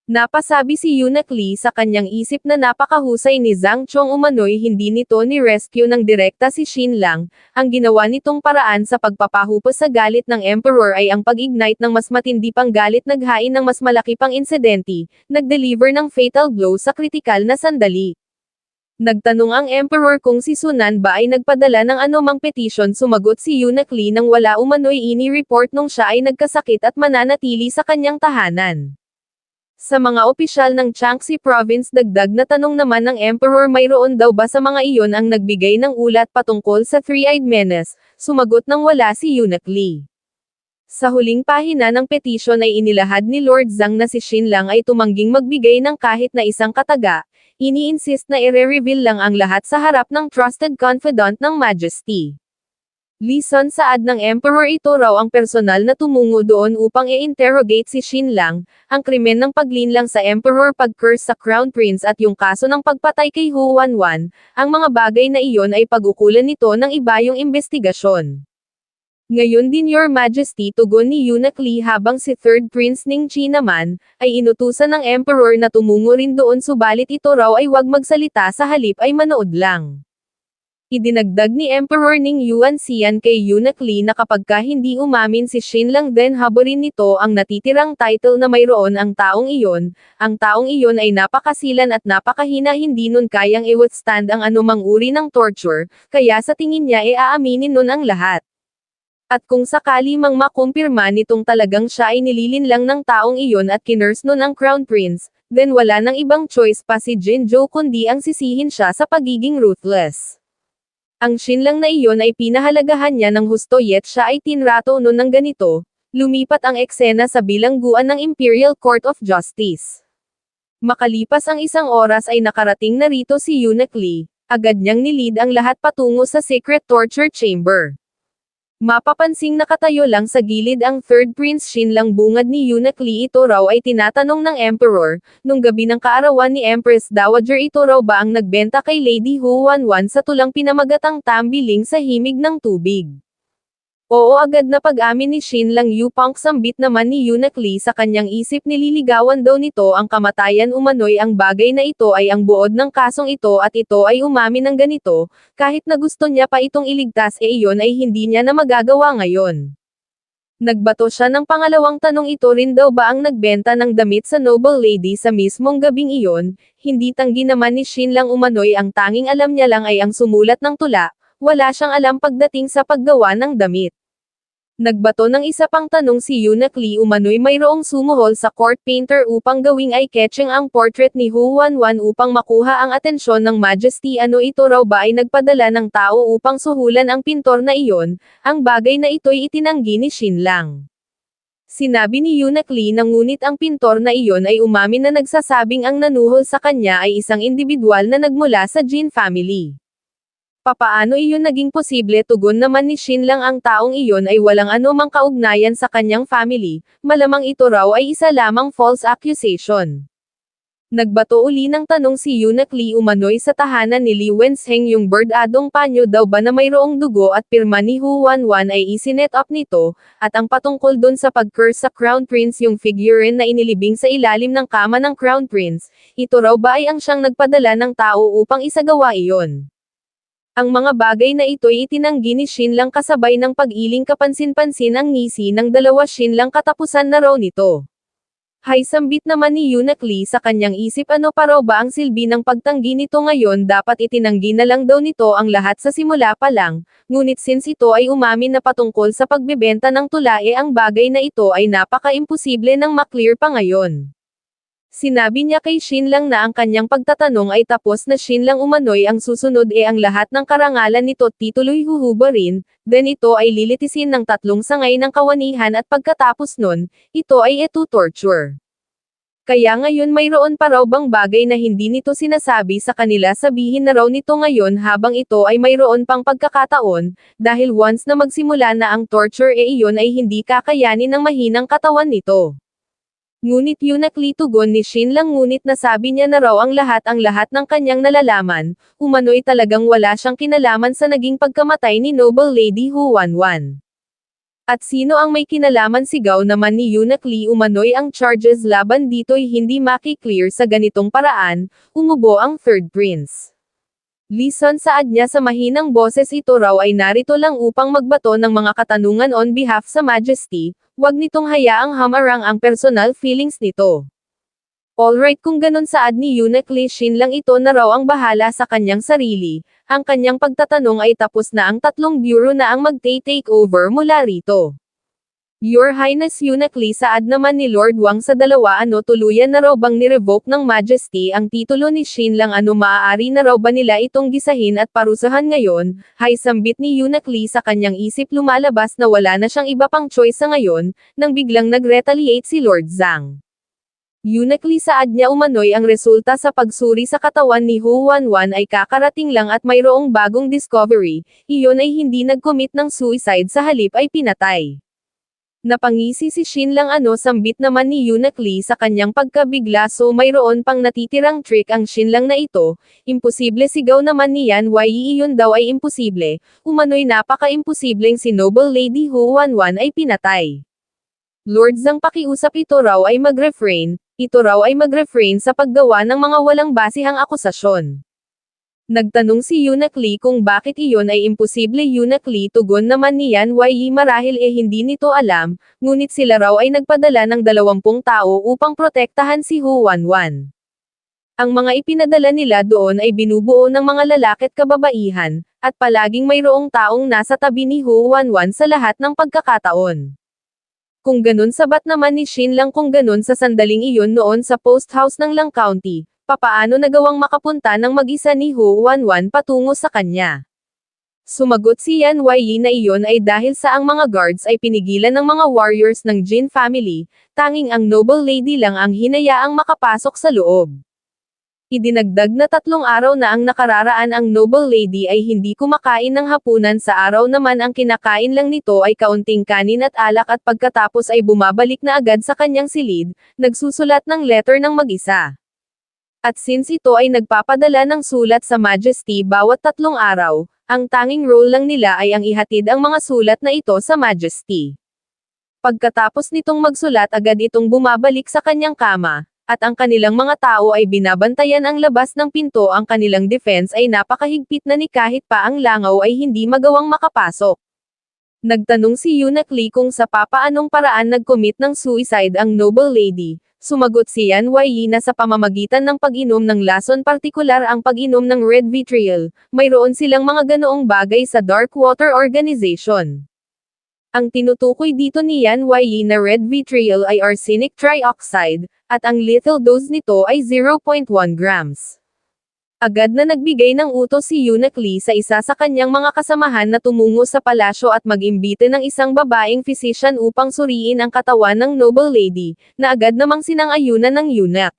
Napasabi si Eunuch Lee sa kanyang isip na napakahusay ni Zhang Chong. Umano'y hindi nito ni-rescue ng direkta si Shin lang. Ang ginawa nitong paraan sa pagpapahupos sa galit ng Emperor ay ang pag-ignite ng mas matindi pang galit, naghain ng mas malaki pang insidente, nag-deliver ng fatal blow sa kritikal na sandali. Nagtanong ang Emperor kung si Sunan ba ay nagpadala ng anumang petisyon. Sumagot si Eunuch Lee nang wala umano'y ini-report nung siya ay nagkasakit at mananatili sa kanyang tahanan. Sa mga opisyal ng Jiangxi Province, dagdag na tanong naman ng Emperor, mayroon daw ba sa mga iyon ang nagbigay ng ulat patungkol sa Three-Eyed Menace? Sumagot nang wala si Eunuch Lee. Sa huling pahina ng petisyon ay inilahad ni Lord Zhang na si Shin lang ay tumangging magbigay ng kahit na isang kataga. Ini-insist na i-reveal lang ang lahat sa harap ng trusted confidant ng Majesty. Lison saad ng Emperor, ito raw ang personal na tumungo doon upang i-interrogate si Shin lang, ang krimen ng paglinlang sa Emperor, pag-curse sa Crown Prince at yung kaso ng pagpatay kay Hu Wanwan. Ang mga bagay na iyon ay pag-ukulan nito ng ibayong investigasyon. Ngayon din, Your Majesty, tugon ni Eunuch Lee, habang si Third Prince Ningqi naman, ay inutusan ng Emperor na tumungo rin doon, subalit ito raw ay wag magsalita, sa halip ay manood lang. Idinagdag ni Emperor Ning Yuanxian kay Yunakli na kapagka hindi umamin si Xinlang then haburin nito ang natitirang title na mayroon ang taong iyon ay napakasilan at napakahina, hindi nun kayang i-withstand ang anumang uri ng torture, kaya sa tingin niya aaminin nun ang lahat. At kung sakali mang makumpirma nitong talagang siya ay nililin lang ng taong iyon at kinurse nun ang Crown Prince, then wala nang ibang choice pa si Jinzhou kundi ang sisihin siya sa pagiging ruthless. Ang Xinlang na iyon ay pinahalagahan niya ng husto yet siya ay tinrato nun ng ganito. Lumipat ang eksena sa bilangguan ng Imperial Court of Justice. Makalipas ang 1 oras ay nakarating na rito si Yunakli, agad niyang nilid ang lahat patungo sa secret torture chamber. Mapapansing nakatayo lang sa gilid ang third prince Xinlang bungad ni Yunakli. Ito raw ay tinatanong ng emperor, nung gabi ng kaarawan ni Empress Dowager, ito raw ba ang nagbenta kay Lady Hu Wanwan sa tulang pinamagatang tambiling sa himig ng tubig? Oo, agad na pag-amin ni Xinlang. Yupang sambit naman ni Yunakli sa kanyang isip, nililigawan daw nito ang kamatayan umano'y ang bagay na ito ay ang buod ng kasong ito at ito ay umamin ng ganito, kahit na gusto niya pa itong iligtas iyon ay hindi niya na magagawa ngayon. Nagbato siya ng pangalawang tanong, ito rin daw ba ang nagbenta ng damit sa noble lady sa mismong gabing iyon? Hindi tanggi naman ni Xinlang umano'y ang tanging alam niya lang ay ang sumulat ng tula, wala siyang alam pagdating sa paggawa ng damit. Nagbato ng isa pang tanong si Yunakli, umano'y mayroong sumuhol sa court painter upang gawing eye-catching ang portrait ni Hu Wanwan upang makuha ang atensyon ng Majesty. Ano ito raw ba ay nagpadala ng tao upang suhulan ang pintor na iyon? Ang bagay na ito'y itinanggi ni Xinlang. Sinabi ni Yunakli na ngunit ang pintor na iyon ay umamin na nagsasabing ang nanuhol sa kanya ay isang individual na nagmula sa Jin family. Papaano iyon naging posible? Tugon naman ni Xinlang, ang taong iyon ay walang anumang kaugnayan sa kanyang family, malamang ito raw ay isa lamang false accusation. Nagbato uli ng tanong si Yunakli, umano'y sa tahanan ni Li Wenzheng yung berdadong panyo daw ba na mayroong dugo at pirma ni Hu Wanwan ay isinet up nito, at ang patungkol dun sa pag-curse sa Crown Prince yung figurine na inilibing sa ilalim ng kama ng Crown Prince, ito raw ba ay ang siyang nagpadala ng tao upang isagawa iyon? Ang mga bagay na ito'y itinanggi ni Xinlang kasabay ng pag-iling, kapansin-pansin ang ngisi ng dalawa. Xinlang, katapusan na raw nito. Hay, sambit naman ni Yunakli sa kanyang isip, ano pa raw ba ang silbi ng pagtanggi nito ngayon? Dapat itinanggi na lang daw nito ang lahat sa simula pa lang, ngunit since ito ay umamin na patungkol sa pagbebenta ng tula ang bagay na ito ay napaka-imposible nang maklear pa ngayon. Sinabi niya kay Xinlang na ang kanyang pagtatanong ay tapos na. Xinlang, umano'y ang susunod ang lahat ng karangalan nito tituloy huhubarin, then ito ay lilitisin ng 3 sangay ng kawanihan at pagkatapos nun, ito ay torture. Kaya ngayon mayroon pa raw bang bagay na hindi nito sinasabi sa kanila? Sabihin na raw nito ngayon habang ito ay mayroon pang pagkakataon, dahil once na magsimula na ang torture iyon ay hindi kakayanin ng mahinang katawan nito. Ngunit Yunakli, tugon ni Xinlang, ngunit nasabi niya na raw ang lahat ng kanyang nalalaman, umano'y talagang wala siyang kinalaman sa naging pagkamatay ni Noble Lady Hu Wanwan. At sino ang may kinalaman? Sigaw naman ni Yunakli, umano'y ang charges laban dito'y hindi maki-clear sa ganitong paraan, umubo ang third prince. Listen, saad niya sa mahinang boses, ito raw ay narito lang upang magbato ng mga katanungan on behalf sa Majesty, wag nitong hayaang hamarang ang personal feelings nito. Alright, kung ganun, saad ni Yunakli. Xinlang, ito na raw ang bahala sa kanyang sarili, ang kanyang pagtatanong ay tapos na, ang 3 bureau na ang mag-take over mula rito. Your Highness Yunakli, saad naman ni Lord Wang sa dalawa, ano tuluyan na raw bang ni-revoke ng Majesty ang titulo ni Xinlang? Ano maaari na raw ba nila itong gisahin at parusahan ngayon? Hay, sambit ni Yunakli sa kanyang isip, lumalabas na wala na siyang iba pang choice sa ngayon, nang biglang nag-retaliate si Lord Zhang. Yunakli, saad niya, umano'y ang resulta sa pagsuri sa katawan ni Hu Wanwan ay kakarating lang at mayroong bagong discovery, iyon ay hindi nag-commit ng suicide, sa halip ay pinatay. Napangisi si Xinlang, ano sambit naman ni Yunakli sa kanyang pagkabigla, so mayroon pang natitirang trick ang Xinlang na ito, imposible, sigaw naman ni Yan Wei, iyon daw ay imposible, umano'y napaka-imposibleng si Noble Lady Hu Wanwan ay pinatay. Lord Zhang, pakiusap, ito raw ay mag-refrain sa paggawa ng mga walang basihang akusasyon. Nagtanong si Yunak Lee kung bakit iyon ay imposible. Yunak Lee tugon naman ni Yan Yi marahil hindi nito alam, ngunit sila raw ay nagpadala ng 20 tao upang protektahan si Hu Wanwan. Ang mga ipinadala nila doon ay binubuo ng mga lalaki at kababaihan, at palaging mayroong taong nasa tabi ni Hu Wanwan sa lahat ng pagkakataon. Kung ganun sabat naman ni Shin Lang kung ganun sa sandaling iyon noon sa post house ng Lang County, papaano nagawang makapunta ng mag-isa ni Hu Wanwan patungo sa kanya? Sumagot si Yan Yi na iyon ay dahil sa ang mga guards ay pinigilan ng mga warriors ng Jin family, tanging ang noble lady lang ang hinayaang makapasok sa loob. Idinagdag na 3 araw na ang nakararaan ang noble lady ay hindi kumakain ng hapunan sa araw naman ang kinakain lang nito ay kaunting kanin at alak at pagkatapos ay bumabalik na agad sa kanyang silid, nagsusulat ng letter ng mag-isa. At since ito ay nagpapadala ng sulat sa Majesty bawat 3 araw, ang tanging role lang nila ay ang ihatid ang mga sulat na ito sa Majesty. Pagkatapos nitong magsulat agad itong bumabalik sa kanyang kama, at ang kanilang mga tao ay binabantayan ang labas ng pinto. Ang kanilang defense ay napakahigpit na ni kahit pa ang langaw ay hindi magawang makapasok. Nagtanong si Yunak Lee kung sa papaanong paraan nag-commit ng suicide ang noble lady. Sumagot si Yan Yi na sa pamamagitan ng pag-inom ng lason, partikular ang pag-inom ng red vitriol, mayroon silang mga ganoong bagay sa Dark Water Organization. Ang tinutukoy dito ni Yan Yi na red vitriol ay arsenic trioxide, at ang lethal dose nito ay 0.1 grams. Agad na nagbigay ng utos si Yunak Lee sa isa sa kanyang mga kasamahan na tumungo sa palasyo at mag-imbite ng isang babaeng physician upang suriin ang katawan ng noble lady, na agad namang sinang-ayunan ng Yunak.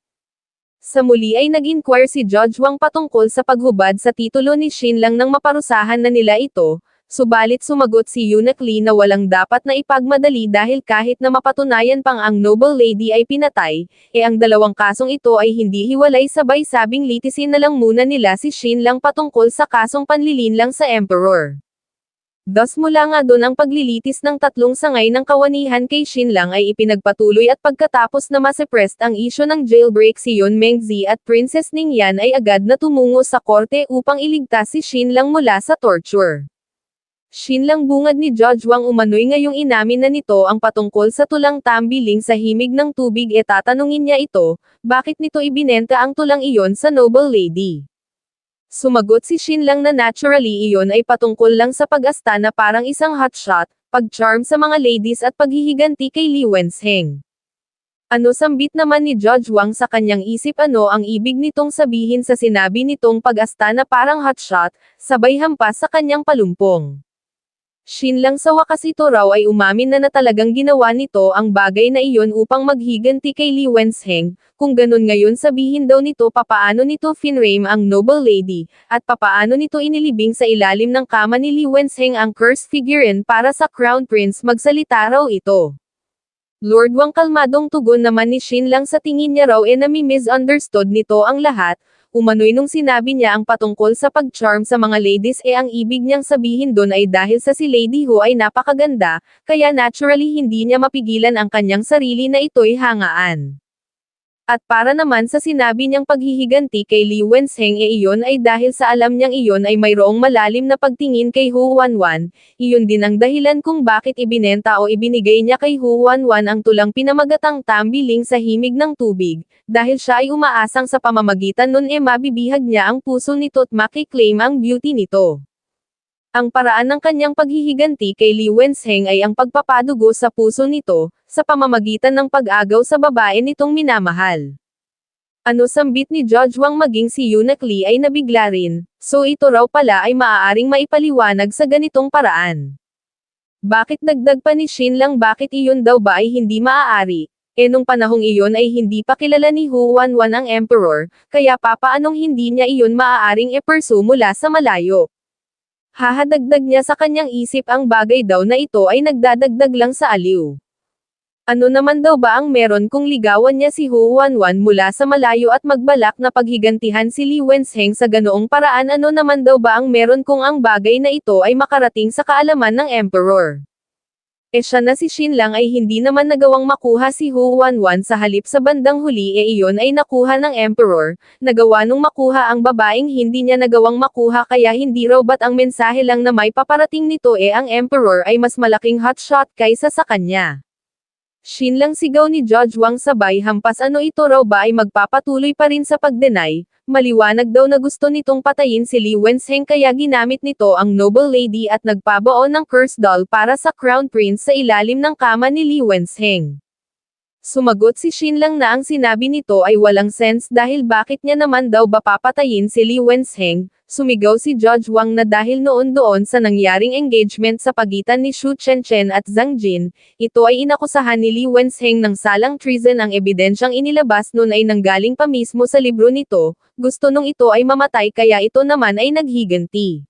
Sa muli ay nag-inquire si Judge Wang patungkol sa paghubad sa titulo ni Shin Lang nang maparusahan na nila ito, subalit sumagot si Yunak Lee na walang dapat na ipagmadali dahil kahit na mapatunayan pang ang noble lady ay pinatay, ang 2 kasong ito ay hindi hiwalay. Sabay sabing litisin na lang muna nila si Shin Lang patungkol sa kasong panlilinlang sa Emperor. Thus mula nga doon ang paglilitis ng 3 sangay ng kawanihan kay Shin Lang ay ipinagpatuloy at pagkatapos na masuppressed ang isyu ng jailbreak si Yon Mengzi at Princess Ningyan ay agad na tumungo sa korte upang iligtas si Shin Lang mula sa torture. Shin Lang bungad ni Judge Wang umano'y ngayong inamin na nito ang patungkol sa tulang tambiling sa himig ng tubig. Tatanungin niya ito, bakit nito ibinenta ang tulang iyon sa noble lady? Sumagot si Shin Lang na naturally iyon ay patungkol lang sa pag-asta na parang isang hotshot, pag-charm sa mga ladies at paghihiganti kay Li Wensheng. Ano sambit naman ni Judge Wang sa kanyang isip ano ang ibig nitong sabihin sa sinabi nitong pag-asta na parang hotshot, sabay hampas sa kanyang palumpong. Shin Lang sa wakas ito raw ay umamin na talagang ginawa nito ang bagay na iyon upang maghiganti kay Li Wensheng. Kung ganun ngayon sabihin daw nito papaano nito finrame ang noble lady, at papaano nito inilibing sa ilalim ng kama ni Li Wensheng ang cursed figurine para sa Crown Prince. Magsalita raw ito. Lord Wang kalmadong tugon naman ni Shin Lang sa tingin niya raw nami-misunderstood nito ang lahat. Umano'y nung sinabi niya ang patungkol sa pag-charm sa mga ladies ang ibig niyang sabihin doon ay dahil sa si Lady Hu ay napakaganda, kaya naturally hindi niya mapigilan ang kanyang sarili na ito'y hangaan. At para naman sa sinabi niyang paghihiganti kay Li Wensheng iyon ay dahil sa alam niyang iyon ay mayroong malalim na pagtingin kay Hu Wanwan, iyon din ang dahilan kung bakit ibinenta o ibinigay niya kay Hu Wanwan ang tulang pinamagatang tambiling sa himig ng tubig, dahil siya ay umaasang sa pamamagitan nun mabibihag niya ang puso nito at makiklaim ang beauty nito. Ang paraan ng kanyang paghihiganti kay Li Wensheng ay ang pagpapadugo sa puso nito, sa pamamagitan ng pag-agaw sa babae nitong minamahal. Ano sambit ni Judge Wang maging si Yunak Lee ay nabigla rin, so ito raw pala ay maaaring maipaliwanag sa ganitong paraan. Bakit dagdag pa ni Shin Lang bakit iyon daw ba ay hindi maaari? Nung panahong iyon ay hindi pa kilala ni Hu Wanwan ang Emperor, kaya papaanong hindi niya iyon maaaring i-pursue mula sa malayo? Hahadagdag niya sa kanyang isip ang bagay daw na ito ay nagdadagdag lang sa aliw. Ano naman daw ba ang meron kung ligawan niya si Hu Wanwan mula sa malayo at magbalak na paghigantihan si Li Wensheng sa ganoong paraan? Ano naman daw ba ang meron kung ang bagay na ito ay makarating sa kaalaman ng Emperor? Siya na si Shin Lang ay hindi naman nagawang makuha si Hu Wanwan sa halip sa bandang huli iyon ay nakuha ng Emperor, nagawa nung makuha ang babaeng hindi niya nagawang makuha kaya hindi raw ba't ang mensahe lang na may paparating nito ang Emperor ay mas malaking hotshot kaysa sa kanya. Shin Lang sigaw ni Judge Wang sabay hampas ito raw ba ay magpapatuloy pa rin sa pagdenay, maliwanag daw na gusto nitong patayin si Li Wensheng kaya ginamit nito ang Noble Lady at nagpabaon ng curse doll para sa Crown Prince sa ilalim ng kama ni Li Wensheng. Sumagot si Shin Lang na ang sinabi nito ay walang sense dahil bakit niya naman daw ba papatayin si Li Wensheng. Sumigaw si Judge Wang na dahil noon doon sa nangyaring engagement sa pagitan ni Xu Chenchen at Zhang Jin, ito ay inakusahan ni Li Wensheng ng salang treason ang ebidensyang inilabas noon ay nanggaling pa mismo sa libro nito, gusto nung ito ay mamatay kaya ito naman ay naghiganti.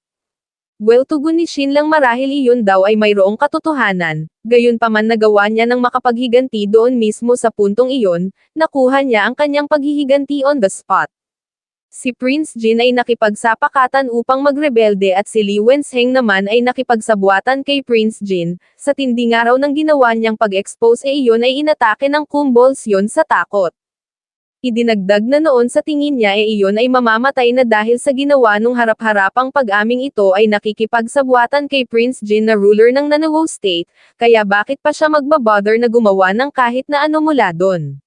Well tugon ni Shin Lang marahil iyon daw ay mayroong katotohanan, gayunpaman nagawa niya ng makapaghiganti doon mismo sa puntong iyon, nakuha niya ang kanyang paghihiganti on the spot. Si Prince Jin ay nakipagsapakatan upang magrebelde at si Li Wensheng naman ay nakipagsabwatan kay Prince Jin, sa tindi nga raw ng ginawa niyang pag-expose iyon ay inatake ng kumbulsyon sa takot. Idinagdag na noon sa tingin niya iyon ay mamamatay na dahil sa ginawa nung harap-harapang pag-aming ito ay nakikipagsabwatan kay Prince Jin na ruler ng Nanawo State, kaya bakit pa siya magbabother na gumawa ng kahit na ano mula doon.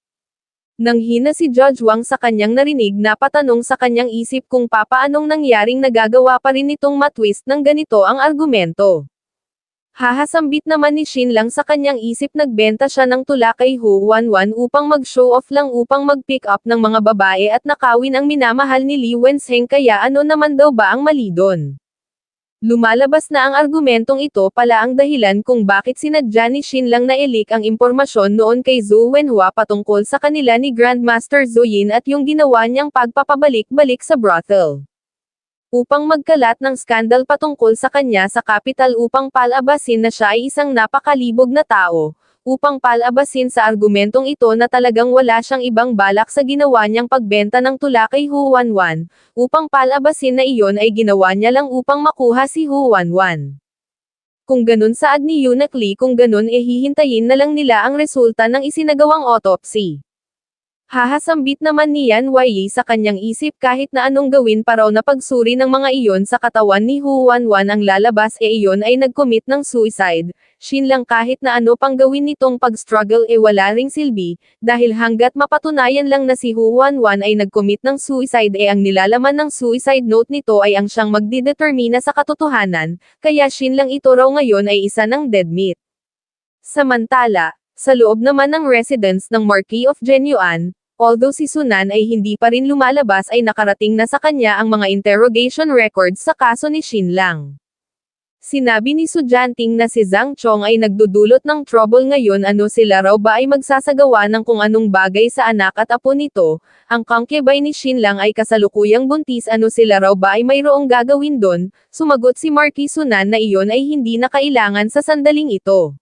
Nanghina si Judge Wang sa kanyang narinig na patanong sa kanyang isip kung papaanong nangyaring nagagawa pa rin itong matwist ng ganito ang argumento. Hahasambit naman ni Shin Lang sa kanyang isip nagbenta siya ng tula kay Hu Wanwan upang mag-show off lang upang mag-pick up ng mga babae at nakawin ang minamahal ni Li Wensheng kaya ano naman daw ba ang mali doon? Lumalabas na ang argumentong ito pala ang dahilan kung bakit sinadya ni Shin Lang na i-leak ang impormasyon noon kay Zhou Wenhua patungkol sa kanila ni Grandmaster Zhou Yin at yung ginawa niyang pagpapabalik-balik sa brothel. Upang magkalat ng skandal patungkol sa kanya sa kapital upang palabasin na siya ay isang napakalibog na tao, upang palabasin sa argumentong ito na talagang wala siyang ibang balak sa ginawa niyang pagbenta ng tula kay Hu Wanwan, upang palabasin na iyon ay ginawa niya lang upang makuha si Hu Wanwan. Kung ganun saad ni Eunuch Lee kung ganun hihintayin na lang nila ang resulta ng isinagawang autopsy. Hahasambit naman ni Yan Wei sa kanyang isip kahit na anong gawin pa raw na pagsuri ng mga iyon sa katawan ni Hu Wanwan ang lalabas iyon ay nag-commit ng suicide. Shin Lang kahit na ano pang gawin nitong pag-struggle wala ring silbi, dahil hanggat mapatunayan lang na si Hu Wanwan ay nag-commit ng suicide ang nilalaman ng suicide note nito ay ang siyang magdidetermina sa katotohanan, kaya Shin Lang ito raw ngayon ay isa ng dead meat. Samantala, sa loob naman ng residence ng Marquis of Genyuan, although si Sunan ay hindi pa rin lumalabas ay nakarating na sa kanya ang mga interrogation records sa kaso ni Shin Lang. Sinabi ni Sujanting na si Zhang Chong ay nagdudulot ng trouble ngayon sila raw ba ay magsasagawa ng kung anong bagay sa anak at apo nito, ang concubine ni Shin Lang ay kasalukuyang buntis sila raw ba ay mayroong gagawin doon, sumagot si Marquis Sunan na iyon ay hindi na kailangan sa sandaling ito.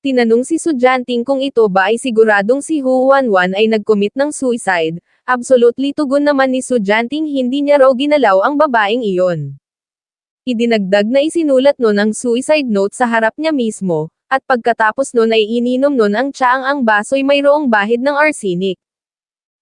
Tinanong si Sujanting kung ito ba ay siguradong si Hu Wanwan ay nag-commit ng suicide, absolutely tugon naman ni Sujanting hindi niya raw ginalaw ang babaeng iyon. Idinagdag na isinulat nun ang suicide note sa harap niya mismo, at pagkatapos nun ay ininom nun ang tsaang ang baso'y mayroong bahid ng arsenic.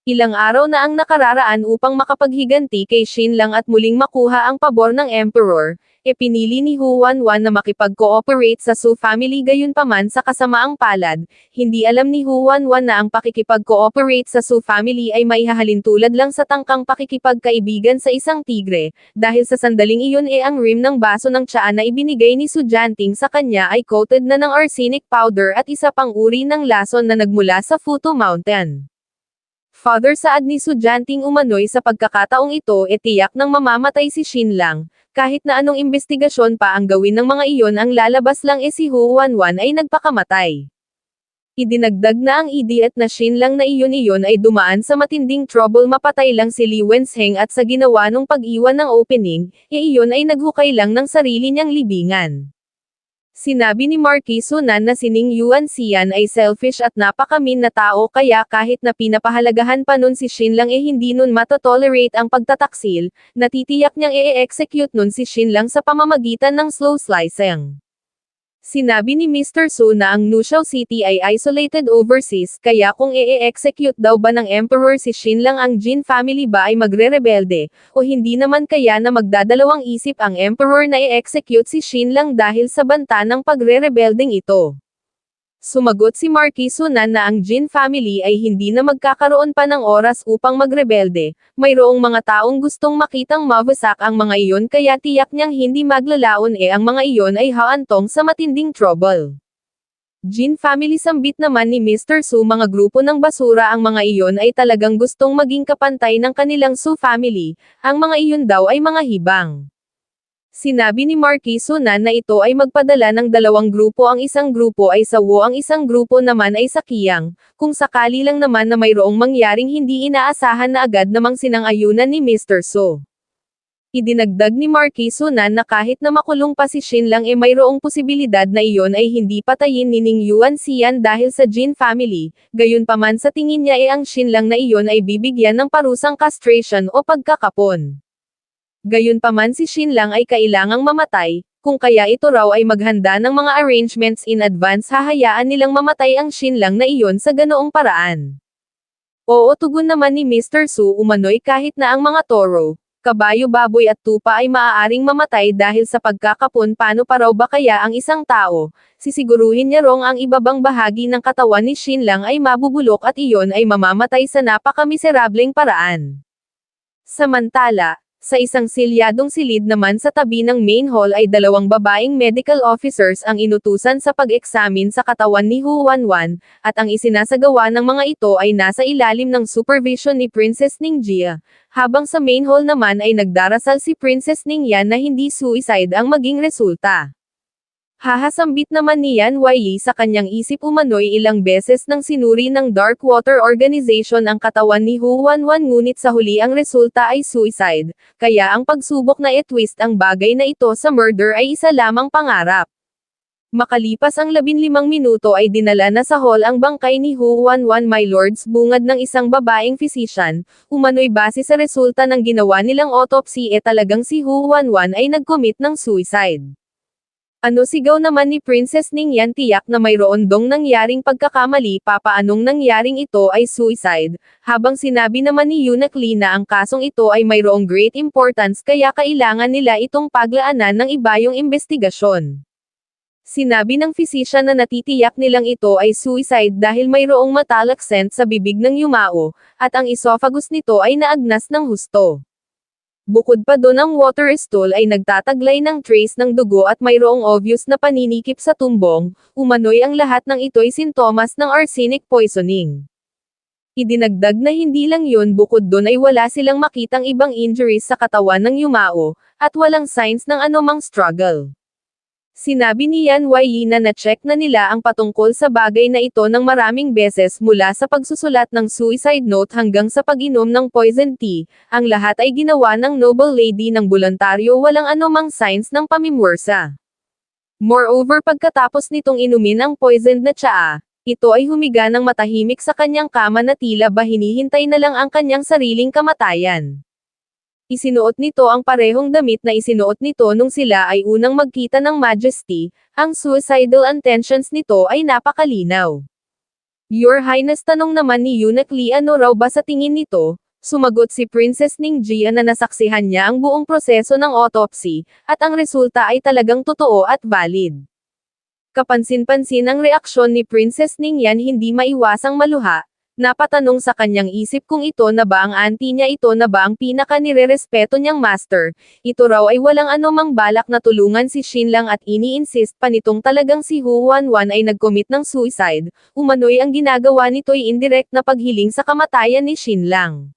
Ilang araw na ang nakararaan upang makapaghiganti kay Shin Lang at muling makuha ang pabor ng Emperor, pinili ni Hu Wanwan na makipag-cooperate sa Su family gayunpaman sa kasamaang palad, hindi alam ni Hu Wanwan na ang pakikipag-cooperate sa Su family ay maihahalin tulad lang sa tangkang pakikipagkaibigan sa isang tigre, dahil sa sandaling iyon ang rim ng baso ng tsaa na ibinigay ni Sujanting sa kanya ay coated na ng arsenic powder at isa pang uri ng lason na nagmula sa Futo Mountain. Father saad ni Sujanting umano'y sa pagkakataong ito tiyak nang mamamatay si Shin Lang, kahit na anong investigasyon pa ang gawin ng mga iyon ang lalabas lang si Hu Wanwan ay nagpakamatay. Idinagdag na ang idiot na Shin Lang na iyon ay dumaan sa matinding trouble mapatay lang si Li Wensheng at sa ginawa nung pag-iwan ng opening, iyon ay naghukay lang ng sarili niyang libingan. Sinabi ni Marquis Sunan na si Ning Yuanxian ay selfish at napakamin na tao kaya kahit na pinapahalagahan pa nun si Shin Lang hindi nun matotolerate ang pagtataksil, natitiyak niyang i-execute nun si Shin Lang sa pamamagitan ng slow slicing. Sinabi ni Mr. Su na ang Nushao City ay isolated overseas, kaya kung i-execute daw ba ng Emperor si Xinlang ang Jin family ba ay magre-rebelde, o hindi naman kaya na magdadalawang isip ang Emperor na i-execute si Xinlang dahil sa banta ng pagre-rebelding ito. Sumagot si Marquis Sunan na ang Jin family ay hindi na magkakaroon pa ng oras upang magrebelde, mayroong mga taong gustong makitang mawasak ang mga iyon kaya tiyak niyang hindi maglalaon ang mga iyon ay haantong sa matinding trouble. Jin family sambit naman ni Mr. Su mga grupo ng basura ang mga iyon ay talagang gustong maging kapantay ng kanilang Su family, ang mga iyon daw ay mga hibang. Sinabi ni Marquis Sunan na ito ay magpadala ng dalawang grupo, ang isang grupo ay sa Wu, ang isang grupo naman ay sa Qiang, kung sakali lang naman na mayroong mangyaring hindi inaasahan na agad namang sinang-ayunan ni Mr. So. Idinagdag ni Marquis Sunan na kahit na makulong pa si Xinlang mayroong posibilidad na iyon ay hindi patayin ni Ning Yuan Xian dahil sa Jin family, gayunpaman sa tingin niya ang Xinlang na iyon ay bibigyan ng parusang castration o pagkakapon. Gayunpaman si Xinlang ay kailangang mamatay, kung kaya ito raw ay maghanda ng mga arrangements in advance, hahayaan nilang mamatay ang Xinlang na iyon sa ganoong paraan. Oo, tugon naman ni Mr. Su umano'y kahit na ang mga toro, kabayo, baboy at tupa ay maaaring mamatay dahil sa pagkakapon, paano pa raw ba kaya ang isang tao, sisiguruhin niya rong ang ibabang bahagi ng katawan ni Xinlang ay mabubulok at iyon ay mamamatay sa napakamiserableng paraan. Samantala, sa isang silyadong silid naman sa tabi ng main hall ay dalawang babaeng medical officers ang inutusan sa pag-eksamin sa katawan ni Hu Wanwan, at ang isinasagawa ng mga ito ay nasa ilalim ng supervision ni Princess Ningjia, habang sa main hall naman ay nagdarasal si Princess Ningyan na hindi suicide ang maging resulta. Hahasambit naman ni Yan Wei sa kanyang isip umano'y ilang beses nang sinuri ng Dark Water Organization ang katawan ni Hu Wanwan ngunit sa huli ang resulta ay suicide, kaya ang pagsubok na i-twist ang bagay na ito sa murder ay isa lamang pangarap. Makalipas ang 15 minuto ay dinala na sa hall ang bangkay ni Hu Wanwan, my lords, bungad ng isang babaeng physician, umano'y base sa resulta ng ginawa nilang autopsy talagang si Hu Wanwan ay nag-commit ng suicide. Ano, sigaw naman ni Princess Ningyan, tiyak na mayroon dong nangyaring pagkakamali, papaanong nangyaring ito ay suicide, habang sinabi naman ni Eunuch Lee na ang kasong ito ay mayroong great importance kaya kailangan nila itong paglaanan ng ibayong investigasyon. Sinabi ng physician na natitiyak nilang ito ay suicide dahil mayroong metallic scent sa bibig ng yumao, at ang esophagus nito ay naagnas ng husto. Bukod pa doon ang water stool ay nagtataglay ng trace ng dugo at mayroong obvious na paninikip sa tumbong, umano'y ang lahat ng ito'y sintomas ng arsenic poisoning. Idinagdag na hindi lang yun, bukod doon ay wala silang makitang ibang injuries sa katawan ng yumao, at walang signs ng anumang struggle. Sinabi ni Yan Wei na na-check na nila ang patungkol sa bagay na ito ng maraming beses mula sa pagsusulat ng suicide note hanggang sa pag-inom ng poison tea, ang lahat ay ginawa ng noble lady ng voluntaryo, walang anumang signs ng pamimwersa. Moreover, pagkatapos nitong inumin ang poisoned na tsaa, ito ay humiga ng matahimik sa kanyang kama na tila ba hinihintay na lang ang kanyang sariling kamatayan. Isinuot nito ang parehong damit na isinuot nito nung sila ay unang magkita ng Majesty, ang suicidal intentions nito ay napakalinaw. Your Highness, tanong naman ni Eunuch Lee, ano raw ba sa tingin nito? Sumagot si Princess Ningjia na nasaksihan niya ang buong proseso ng autopsy, at ang resulta ay talagang totoo at valid. Kapansin-pansin ang reaksyon ni Princess Ningyan, hindi maiwasang maluha. Napatanong sa kanyang isip kung ito na ba ang auntie niya, ito na ba ang pinaka-nirerespeto niyang master. Ito raw ay walang anumang balak na tulungan si Xinlang at ini-insist pa nitong talagang si Hu Wanwan ay nag-commit ng suicide, umano'y ang ginagawa nito'y indirect na paghiling sa kamatayan ni Xinlang.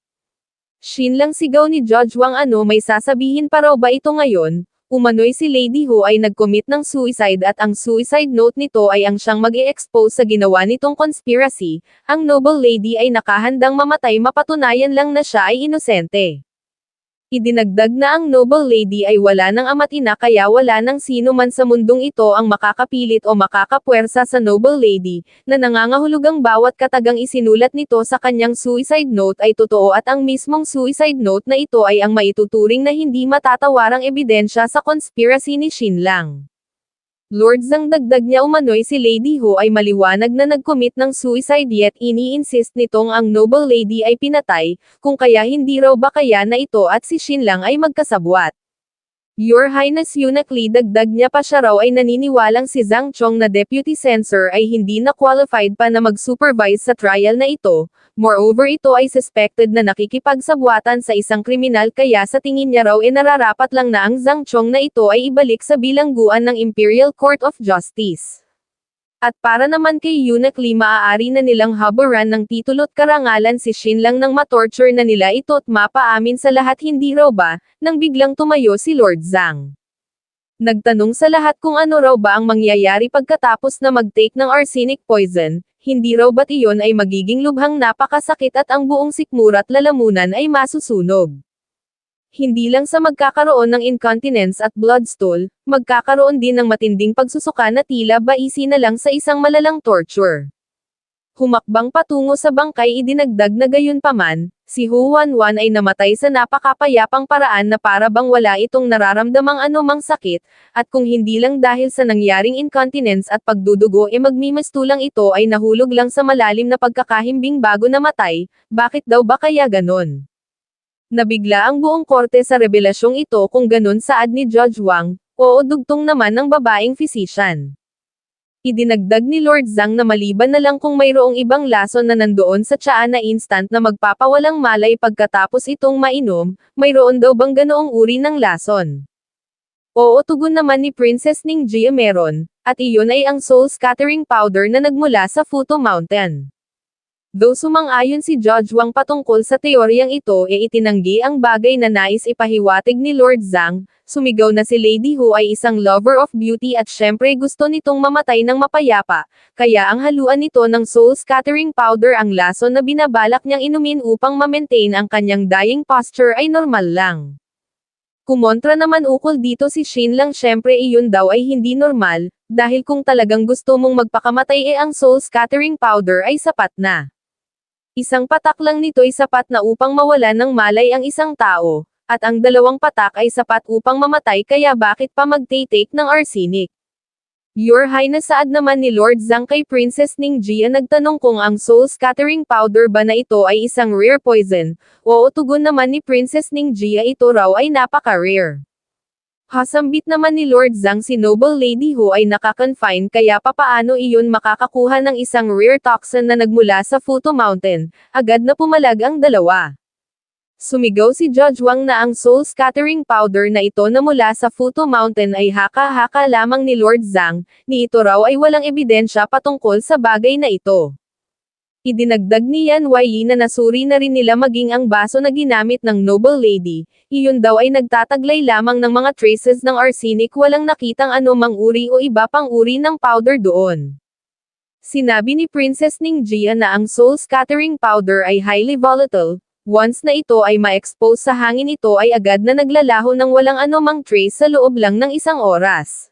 Xinlang, sigaw ni Judge Wang, ano, may sasabihin pa raw ba ito ngayon? Umano'y si Lady Hu ay nag-commit ng suicide at ang suicide note nito ay ang siyang mag-e-expose sa ginawa nitong conspiracy. Ang noble lady ay nakahandang mamatay mapatunayan lang na siya ay inosente. Idinagdag na ang noble lady ay wala ng ama't ina kaya wala ng sino man sa mundong ito ang makakapilit o makakapwersa sa noble lady, na nangangahulugang bawat katagang isinulat nito sa kanyang suicide note ay totoo at ang mismong suicide note na ito ay ang maituturing na hindi matatawarang ebidensya sa conspiracy ni Xinlang. Lord Zhang dagdag niya umano'y si Lady Ho ay maliwanag na nag-commit ng suicide yet ini-insist nitong ang noble lady ay pinatay, kung kaya hindi raw ba kaya na ito at si Shin lang ay magkasabwat. Your Highness Eunuch Lee dagdag niya pa siya raw ay naniniwalang si Zhang Chong na deputy censor ay hindi na qualified pa na mag-supervise sa trial na ito, moreover ito ay suspected na nakikipagsabwatan sa isang kriminal kaya sa tingin niya raw nararapat lang na ang Zhang Chong na ito ay ibalik sa bilangguan ng Imperial Court of Justice. At para naman kay Eunuch Lee maaari na nilang haburan ng titulo't karangalan si Shin lang nang matorture na nila ito at mapaamin sa lahat hindi raw ba, nang biglang tumayo si Lord Zhang. Nagtanong sa lahat kung ano raw ba ang mangyayari pagkatapos na mag-take ng arsenic poison, hindi raw ba't iyon ay magiging lubhang napakasakit at ang buong sikmura at lalamunan ay masusunog. Hindi lang sa magkakaroon ng incontinence at blood stool, magkakaroon din ng matinding pagsusuka na tila ba isi na lang sa isang malalang torture. Humakbang patungo sa bangkay idinagdag na gayunpaman, si Hu Wanwan ay namatay sa napakapayapang paraan na para bang wala itong nararamdamang anumang sakit, at kung hindi lang dahil sa nangyaring incontinence at pagdudugo magmimastulang ito ay nahulog lang sa malalim na pagkakahimbing bago namatay, bakit daw ba kaya ganon? Nabigla ang buong korte sa rebelasyong ito kung ganun saad ni Judge Wang, oo dugtong naman ng babaeng physician. Idinagdag ni Lord Zhang na maliban na lang kung mayroong ibang lason na nandoon sa tsaa na instant na magpapawalang malay pagkatapos itong mainom, mayroon daw bang ganoong uri ng lason? Oo tugon naman ni Princess Ningjia meron, at iyon ay ang soul scattering powder na nagmula sa Futo Mountain. Though sumang-ayon si Judge Wang patungkol sa teoryang ito itinanggi ang bagay na nais ipahiwatig ni Lord Zhang, sumigaw na si Lady Hu ay isang lover of beauty at syempre gusto nitong mamatay ng mapayapa, kaya ang haluan nito ng soul scattering powder ang lason na binabalak niyang inumin upang ma-maintain ang kanyang dying posture ay normal lang. Kumontra naman ukol dito si Shin lang syempre iyon daw ay hindi normal, dahil kung talagang gusto mong magpakamatay ang soul scattering powder ay sapat na. Isang patak lang nito'y sapat na upang mawalan ng malay ang isang tao, at ang dalawang patak ay sapat upang mamatay kaya bakit pa mag-take ng arsenic? Your Highness saad naman ni Lord Zhang kay Princess Ningjia nagtanong kung ang soul scattering powder ba na ito ay isang rare poison, oo tugon naman ni Princess Ningjia ito raw ay napaka-rare. Hasambit naman ni Lord Zhang si Noble Lady Hu ay naka-confine kaya papaano iyon makakakuha ng isang rare toxin na nagmula sa Futo Mountain, agad na pumalag ang dalawa. Sumigaw si Judge Wang na ang soul scattering powder na ito na mula sa Futo Mountain ay haka-haka lamang ni Lord Zhang, ni ito raw ay walang ebidensya patungkol sa bagay na ito. Idinagdag ni Yan Wei na nasuri na rin nila maging ang baso na ginamit ng Noble Lady, iyon daw ay nagtataglay lamang ng mga traces ng arsenic walang nakitang anumang uri o iba pang uri ng powder doon. Sinabi ni Princess Ningjia na ang soul scattering powder ay highly volatile, once na ito ay ma-expose sa hangin ito ay agad na naglalaho ng walang anumang trace sa loob lang ng isang oras.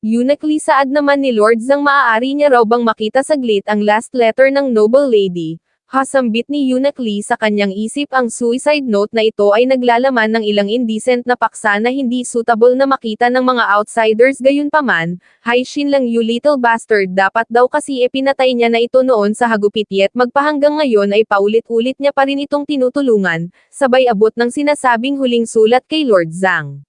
Eunuch Lee saad naman ni Lord Zhang maaari niya raw bang makita saglit ang last letter ng Noble Lady. Hasambit ni Eunuch Lee sa kanyang isip ang suicide note na ito ay naglalaman ng ilang indecent na paksa na hindi suitable na makita ng mga outsiders gayunpaman, "Hi Shin lang you little bastard dapat daw kasi pinatay niya na ito noon sa hagupit yet magpahanggang ngayon ay paulit-ulit niya pa rin itong tinutulungan," sabay abot ng sinasabing huling sulat kay Lord Zhang.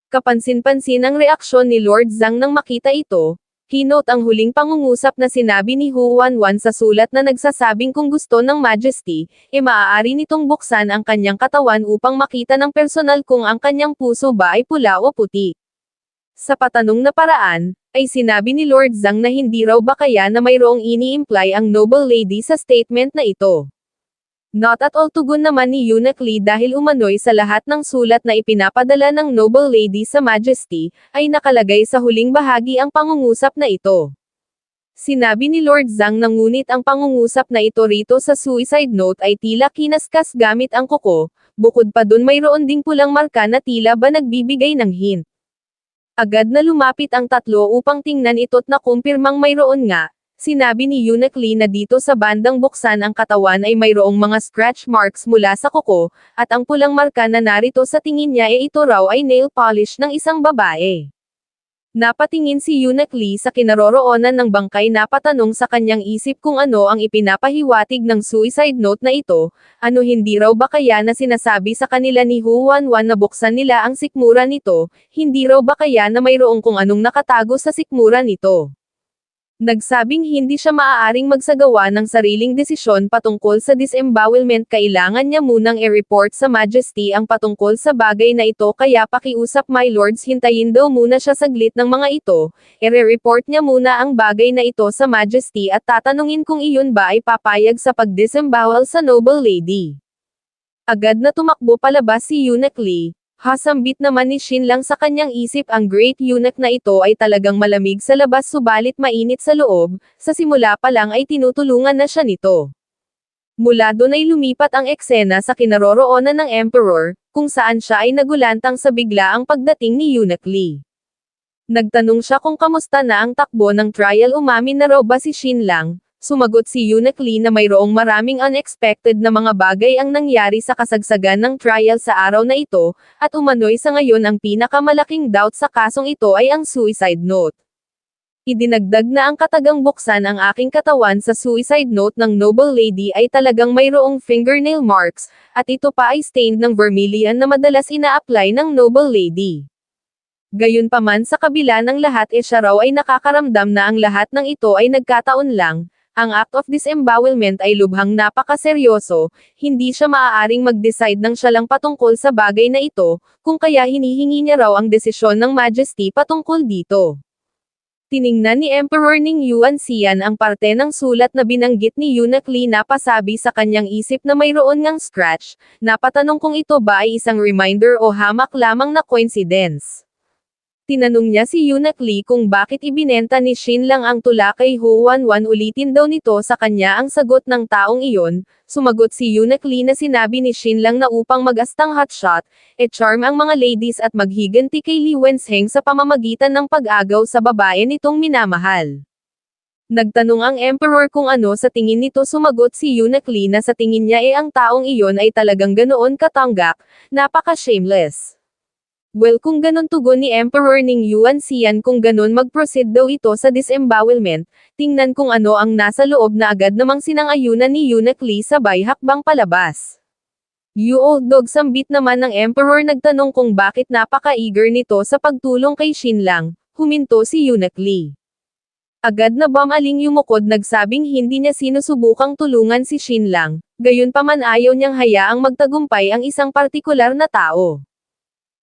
Kapansin-pansin ang reaksyon ni Lord Zhang nang makita ito, kinote ang huling pangungusap na sinabi ni Hu Wanwan sa sulat na nagsasabing kung gusto ng Majesty, maaari nitong buksan ang kanyang katawan upang makita ng personal kung ang kanyang puso ba ay pula o puti. Sa patanong na paraan, ay sinabi ni Lord Zhang na hindi raw ba kaya na mayroong ini-imply ang Noble Lady sa statement na ito. Not at all tugon naman ni Eunuch Lee dahil umano'y sa lahat ng sulat na ipinapadala ng Noble Lady sa Majesty, ay nakalagay sa huling bahagi ang pangungusap na ito. Sinabi ni Lord Zhang na ngunit ang pangungusap na ito rito sa suicide note ay tila kinaskas gamit ang kuko, bukod pa dun mayroon ding pulang marka na tila ba nagbibigay ng hint. Agad na lumapit ang tatlo upang tingnan ito't nakumpirmang mayroon nga. Sinabi ni Eunuch Lee na dito sa bandang buksan ang katawan ay mayroong mga scratch marks mula sa kuko, at ang pulang marka na narito sa tingin niya ito raw ay nail polish ng isang babae. Napatingin si Yunak Lee sa kinaroroonan ng bangkay na patanong sa kanyang isip kung ano ang ipinapahiwatig ng suicide note na ito, ano hindi raw ba kaya na sinasabi sa kanila ni Hu Wanwan na buksan nila ang sikmura nito, hindi raw ba kaya na mayroong kung anong nakatago sa sikmura nito. Nagsabing hindi siya maaaring magsagawa ng sariling desisyon patungkol sa disembowelment, kailangan niya munang i-report sa Majesty ang patungkol sa bagay na ito, kaya pakiusap my lords, hintayin daw muna siya saglit ng mga ito, i-report niya muna ang bagay na ito sa Majesty at tatanungin kung iyon ba ay papayag sa pag-disembowel sa noble lady. Agad na tumakbo palabas si Yunak Lee. Hasambit naman ni Shin Lang sa kanyang isip, ang Great Eunuch na ito ay talagang malamig sa labas subalit mainit sa loob, sa simula pa lang ay tinutulungan na siya nito. Mula doon ay lumipat ang eksena sa kinaroroonan ng Emperor, kung saan siya ay nagulantang sa biglaang pagdating ni Yunak Lee. Nagtanong siya kung kamusta na ang takbo ng trial, umamin na raw ba si Shin Lang. Sumagot si Yunak Lee na mayroong maraming unexpected na mga bagay ang nangyari sa kasagsagan ng trial sa araw na ito, at umano'y sa ngayon ang pinakamalaking doubt sa kasong ito ay ang suicide note. Idinagdag na ang katagang buksan ang aking katawan sa suicide note ng noble lady ay talagang mayroong fingernail marks, at ito pa ay stained ng vermilion na madalas ina-apply ng noble lady. Gayunpaman sa kabila ng lahat siya raw ay nakakaramdam na ang lahat ng ito ay nagkataon lang. Ang act of disembowelment ay lubhang napakaseryoso, hindi siya maaaring mag-decide ng siya lang patungkol sa bagay na ito, kung kaya hinihingi niya raw ang desisyon ng Majesty patungkol dito. Tiningnan ni Emperor Ning Yuan Xian ang parte ng sulat na binanggit ni Yunak Lee, na pasabi sa kanyang isip na mayroon ngang scratch, napatanong kung ito ba ay isang reminder o hamak lamang na coincidence. Tinanong niya si Yunak Lee kung bakit ibinenta ni Shin Lang ang tula kay Hu Wanwan, ulitin daw nito sa kanya ang sagot ng taong iyon. Sumagot si Yunak Lee na sinabi ni Shin Lang na upang mag-astang hotshot, charm ang mga ladies at maghiganti kay Li Wensheng sa pamamagitan ng pag-agaw sa babae nitong minamahal. Nagtanong ang Emperor kung ano sa tingin nito. Sumagot si Yunak Lee na sa tingin niya ang taong iyon ay talagang ganoon katanggak, napaka-shameless. Well, kung ganon tugon ni Emperor Ning Yuan Xian, kung ganon mag-proceed daw ito sa disembowelment, tingnan kung ano ang nasa loob, na agad namang sinang-ayunan ni Yunak Lee sabay hakbang palabas. You old dog, sambit naman ng Emperor. Nagtanong kung bakit napaka-eager nito sa pagtulong kay Shin Lang, huminto si Yunak Lee. Agad na bumaling yumukod, nagsabing hindi niya sinusubukang tulungan si Shin Lang, gayunpaman ayaw niyang hayaang magtagumpay ang isang partikular na tao.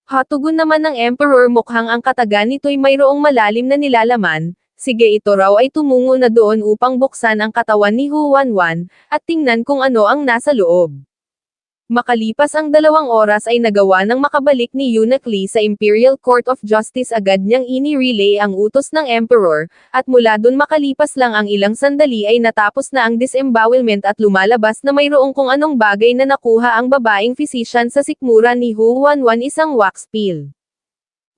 Hatugon naman ng Emperor, mukhang ang kataga nito'y mayroong malalim na nilalaman. Sige, ito raw ay tumungo na doon upang buksan ang katawan ni Hu Wanwan, at tingnan kung ano ang nasa loob. Makalipas ang 2 oras ay nagawa ng makabalik ni Yunak Lee sa Imperial Court of Justice. Agad niyang ini-relay ang utos ng Emperor, at mula dun makalipas lang ang ilang sandali ay natapos na ang disembowelment at lumalabas na mayroong kung anong bagay na nakuha ang babaeng physician sa sikmura ni Hu Wanwan, isang wax pill.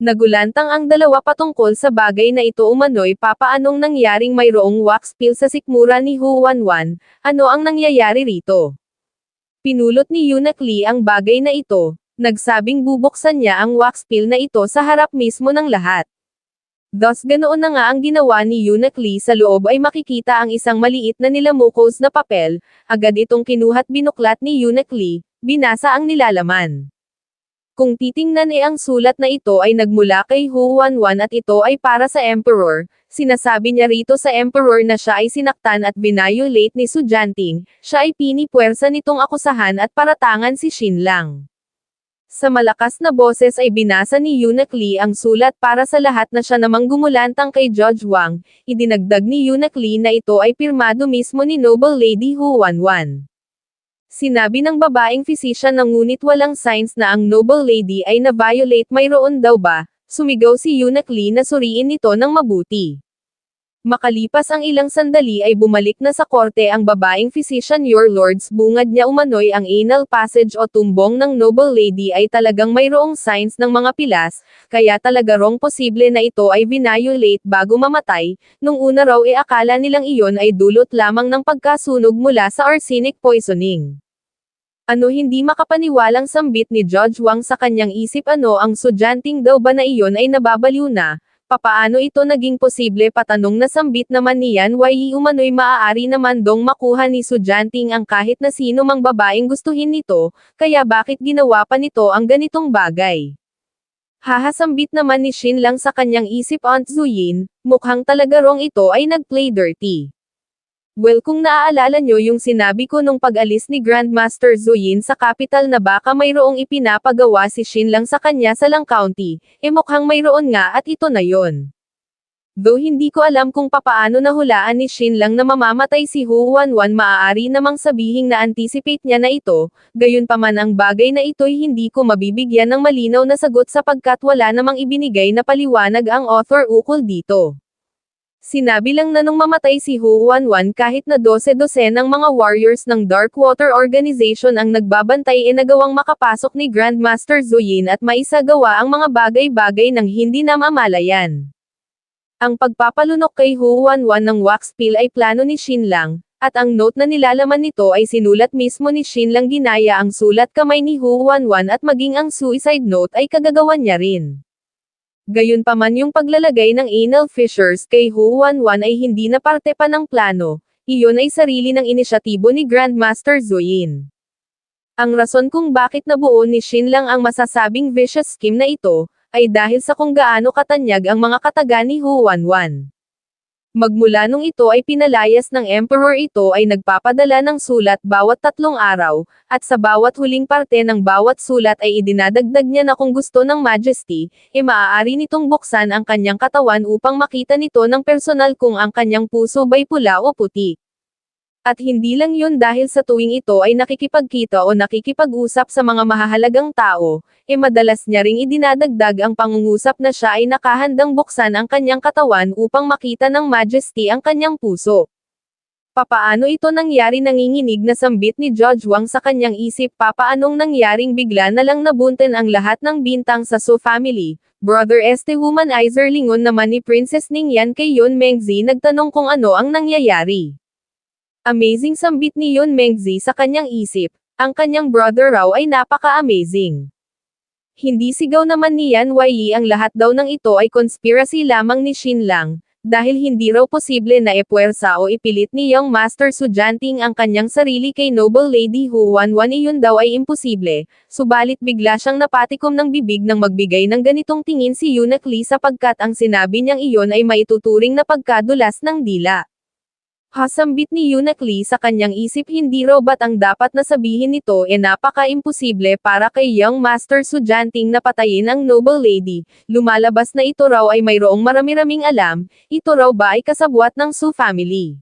Nagulantang ang dalawa patungkol sa bagay na ito, umano'y papaanong nangyaring mayroong wax pill sa sikmura ni Hu Wanwan, ano ang nangyayari rito? Pinulot ni Yunak Lee ang bagay na ito, nagsabing bubuksan niya ang wax pill na ito sa harap mismo ng lahat. Thus ganoon na nga ang ginawa ni Yunak Lee. Sa loob ay makikita ang isang maliit na nilamukos na papel, agad itong kinuha't binuklat ni Yunak Lee, binasa ang nilalaman. Kung titingnan ang sulat na ito ay nagmula kay Hu Wanwan at ito ay para sa Emperor. Sinasabi niya rito sa Emperor na siya ay sinaktan at binayolate ni Su Jianting, siya ay pinipuwersa nitong akusahan at paratangan si Shin Lang. Sa malakas na boses ay binasa ni Yunak Lee ang sulat para sa lahat, na siya namang gumulantang kay Judge Wang. Idinagdag ni Yunak Lee na ito ay pirmado mismo ni Noble Lady Hu Wanwan. Sinabi ng babaeng physician na ngunit walang signs na ang noble lady ay na-violate. Mayroon daw ba? Sumigaw si Yunak Lee na suriin ito ng mabuti. Makalipas ang ilang sandali ay bumalik na sa korte ang babaeng physician. Your lords, bungad niya, umano'y ang anal passage o tumbong ng noble lady ay talagang mayroong signs ng mga pilas, kaya talaga rong posible na ito ay violate bago mamatay. Nung una raw akala nilang iyon ay dulot lamang ng pagkasunog mula sa arsenic poisoning. Ano, hindi makapaniwalang sambit ni Judge Wang sa kanyang isip, ano ang Su Jianting daw ba na iyon ay nababaliw na? Papaano ito naging posible? Patanong na sambit naman ni Yan Yi umano'y maaari naman dong makuha ni Sujanting ang kahit na sino mang babaeng gustuhin nito, kaya bakit ginawa pa nito ang ganitong bagay? Hahasambit naman ni Shin lang sa kanyang isip Aunt Zuyin, mukhang talaga rong ito ay nag-play dirty. Well, kung naaalala nyo yung sinabi ko nung pag-alis ni Grandmaster Zuyin sa capital na baka mayroong ipinapagawa si Shin lang sa kanya sa Lang County, mukhang mayroon nga at ito na yon. Though hindi ko alam kung papaano nahulaan ni Shin lang na mamamatay si Hu Wanwan, maaari namang sabihing na-anticipate niya na ito, gayunpaman ang bagay na ito'y hindi ko mabibigyan ng malinaw na sagot sapagkat wala namang ibinigay na paliwanag ang author ukol dito. Sinabi lang na nung mamatay si Hu Wanwan kahit na 12 ng mga warriors ng Darkwater Organization ang nagbabantay nagawang makapasok ni Grandmaster Zuyin at maisagawa ang mga bagay-bagay ng hindi namamalayan. Ang pagpapalunok kay Hu Wanwan ng wax pill ay plano ni Shin lang, at ang note na nilalaman nito ay sinulat mismo ni Shin lang, ginaya ang sulat kamay ni Hu Wanwan at maging ang suicide note ay kagagawan niya rin. Gayunpaman yung paglalagay ng anal fissures kay Hu Wanwan ay hindi na parte pa ng plano, iyon ay sarili ng inisyatibo ni Grandmaster Zuyin. Ang rason kung bakit nabuo ni Shin lang ang masasabing vicious scheme na ito, ay dahil sa kung gaano katanyag ang mga kataga ni Hu Wanwan. Magmula nung ito ay pinalayas ng Emperor, ito ay nagpapadala ng sulat bawat 3 araw, at sa bawat huling parte ng bawat sulat ay idinadagdag niya na kung gusto ng Majesty, maaari nitong buksan ang kanyang katawan upang makita nito ng personal kung ang kanyang puso ba'y pula o puti. At hindi lang yun, dahil sa tuwing ito ay nakikipagkita o nakikipag-usap sa mga mahahalagang tao, madalas niya ring idinadagdag ang pangungusap na siya ay nakahandang buksan ang kanyang katawan upang makita ng Majesty ang kanyang puso. Papaano ito nangyari? Nanginginig na sambit ni Judge Wang sa kanyang isip. Papaanong nangyaring bigla na lang nabunten ang lahat ng bintang sa Su family? Brother Este Womanizer, lingon naman ni Princess Ningyan kay Yun Mengzi, nagtanong kung ano ang nangyayari. Amazing, sambit ni Yun Mengzi sa kanyang isip, ang kanyang brother raw ay napaka-amazing. Hindi sigaw naman ni Yan Yi, ang lahat daw ng ito ay conspiracy lamang ni Shin lang, dahil hindi raw posible na epuwersa o ipilit ni Young Master Sujanting ang kanyang sarili kay Noble Lady Hu Wanwan, iyon daw ay imposible, subalit bigla siyang napatikom ng bibig nang magbigay ng ganitong tingin si Eunuch Lee sapagkat ang sinabi niyang iyon ay maituturing na pagkadulas ng dila. Hasambit ni Eunuch Lee sa kanyang isip, hindi raw ba't ang dapat na sabihin nito napaka-imposible para kay Young Master Sujanting na patayin ang Noble Lady, lumalabas na ito raw ay mayroong marami-raming alam, ito raw ba ay kasabwat ng Su family?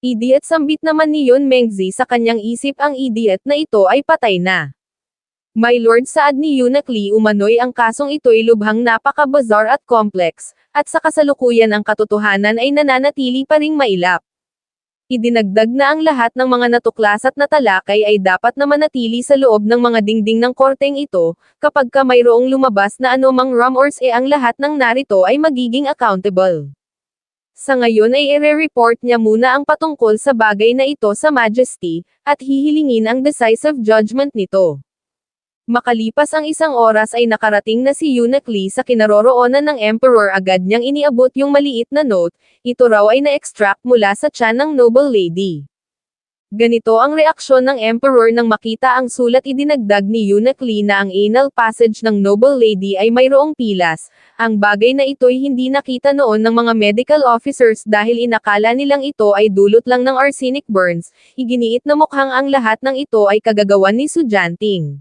Idiot, sambit naman ni Yun Mengzi sa kanyang isip, ang idiot na ito ay patay na. My lord, saad ni Eunuch Lee, umano'y ang kasong ito'y lubhang napaka-bizarre at complex, at sa kasalukuyan ang katotohanan ay nananatili pa ring mailap. Idinagdag na ang lahat ng mga natuklas at natalakay ay dapat na manatili sa loob ng mga dingding ng korteng ito, kapag ka mayroong lumabas na anumang rumors ang lahat ng narito ay magiging accountable. Sa ngayon ay ire-report niya muna ang patungkol sa bagay na ito sa Majesty, at hihilingin ang decisive judgment nito. Makalipas ang 1 oras ay nakarating na si Eunuch Lee sa kinaroroonan ng Emperor, agad niyang iniabot yung maliit na note, ito raw ay na-extract mula sa tiyan ng Noble Lady. Ganito ang reaksyon ng Emperor nang makita ang sulat. Idinagdag ni Eunuch Lee na ang anal passage ng Noble Lady ay mayroong pilas, ang bagay na ito'y hindi nakita noon ng mga medical officers dahil inakala nilang ito ay dulot lang ng arsenic burns, iginiit na mukhang ang lahat ng ito ay kagagawan ni Sujanting.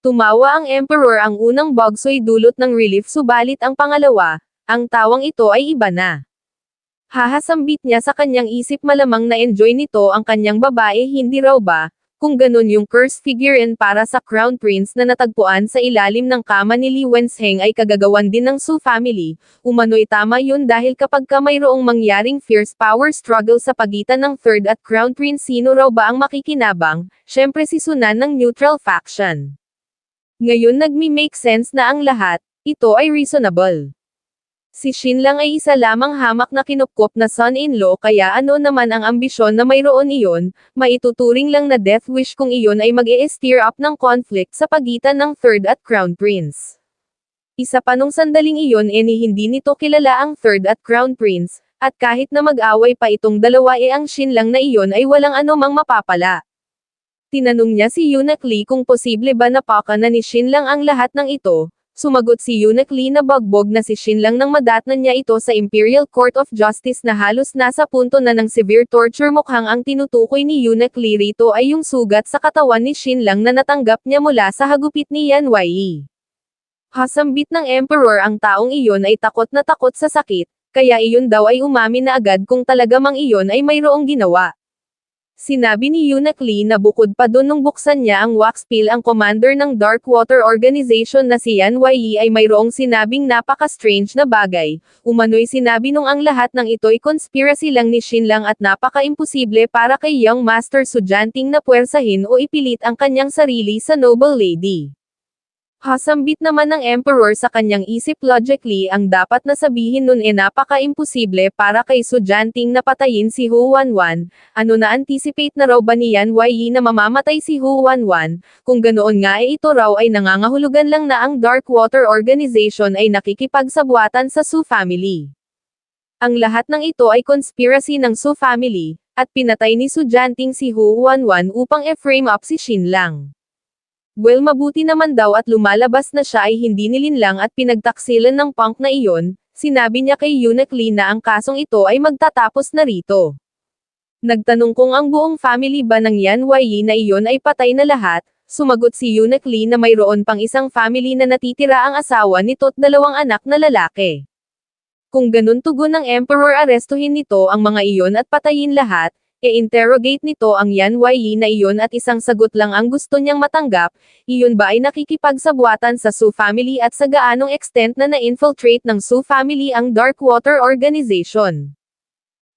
Tumawa ang Emperor, ang unang bagsoy dulot ng relief, subalit ang pangalawa, ang tawang ito ay iba na. Hahasambit niya sa kanyang isip, malamang na-enjoy nito ang kanyang babae, hindi raw ba? Kung ganun, yung cursed figurine para sa Crown Prince na natagpuan sa ilalim ng kama ni Li Wenzheng ay kagagawan din ng Su family, umano'y tama yun dahil kapag ka mayroong mangyaring fierce power struggle sa pagitan ng Third at Crown Prince, sino raw ba ang makikinabang? Syempre si Sunan ng neutral faction. Ngayon nagmi-make sense na ang lahat, ito ay reasonable. Si Shin lang ay isa lamang hamak na kinupkop na son-in-law, kaya ano naman ang ambisyon na mayroon iyon, maituturing lang na death wish kung iyon ay mag-e-stir up ng conflict sa pagitan ng Third at Crown Prince. Isa pa nung sandaling iyon ni hindi nito kilala ang third at crown prince, at kahit na mag-away pa itong dalawa ang Xinlang na iyon ay walang anumang mapapala. Tinanong niya si Eunuch Lee kung posible ba napaka na ni Xinlang ang lahat ng ito. Sumagot si Eunuch Lee na bagbog na si Xinlang nang madatnan niya ito sa Imperial Court of Justice na halos nasa punto na ng severe torture. Mukhang ang tinutukoy ni Eunuch Lee rito ay yung sugat sa katawan ni Xinlang na natanggap niya mula sa hagupit ni Yan Wei. Hasambit ng Emperor ang taong iyon ay takot na takot sa sakit, kaya iyon daw ay umamin na agad kung talaga mang iyon ay mayroong ginawa. Sinabi ni Eunuch Lee na bukod pa doon nung buksan niya ang wax pill ang commander ng Darkwater Organization na si Yan Wei ay mayroong sinabing napaka-strange na bagay. Umano'y sinabi nung ang lahat ng ito'y conspiracy lang ni Xinlang at napaka-imposible para kay Young Master Su Jianting na puwersahin o ipilit ang kanyang sarili sa Noble Lady. Hasambit naman ng Emperor sa kanyang isip logically ang dapat na sabihin nun napaka-imposible para kay Su Jianting na patayin si Hu Wanwan. Ano na anticipate na raw ba ni Yan Wei na mamamatay si Hu Wanwan? Kung ganoon nga ito raw ay nangangahulugan lang na ang Darkwater Organization ay nakikipagsabwatan sa Su family. Ang lahat ng ito ay conspiracy ng Su family, at pinatay ni Su Jianting si Hu Wanwan upang i-frame up si Xinlang. Well, mabuti naman daw at lumalabas na siya ay hindi nilinlang at pinagtaksilan ng punk na iyon. Sinabi niya kay Eunuch Lee na ang kasong ito ay magtatapos na rito. Nagtanong kung ang buong family ba ng Yan Wei na iyon ay patay na lahat. Sumagot si Eunuch Lee na mayroon pang isang family na natitira ang asawa nito at 2 anak na lalaki. Kung ganun tugon ng Emperor, arestuhin nito ang mga iyon at patayin lahat. I-interrogate nito ang Yan Wei na iyon at isang sagot lang ang gusto niyang matanggap. Iyon ba ay nakikipagsabwatan sa Su family at sa gaanong extent na na-infiltrate ng Su family ang Darkwater Organization?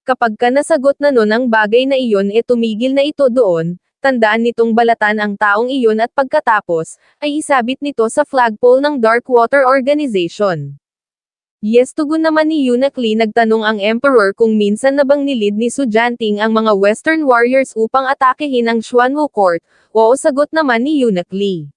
Kapag ka nasagot na nun ang bagay na iyon tumigil na ito doon. Tandaan nitong balatan ang taong iyon at pagkatapos, ay isabit nito sa flagpole ng Darkwater Organization. Yes, tugon naman ni Eunuch Lee. Nagtanong ang Emperor kung minsan na bang nilid ni Su Jianting ang mga Western warriors upang atakehin ang Xuanwu Court. Oo, sagot naman ni Eunuch Lee.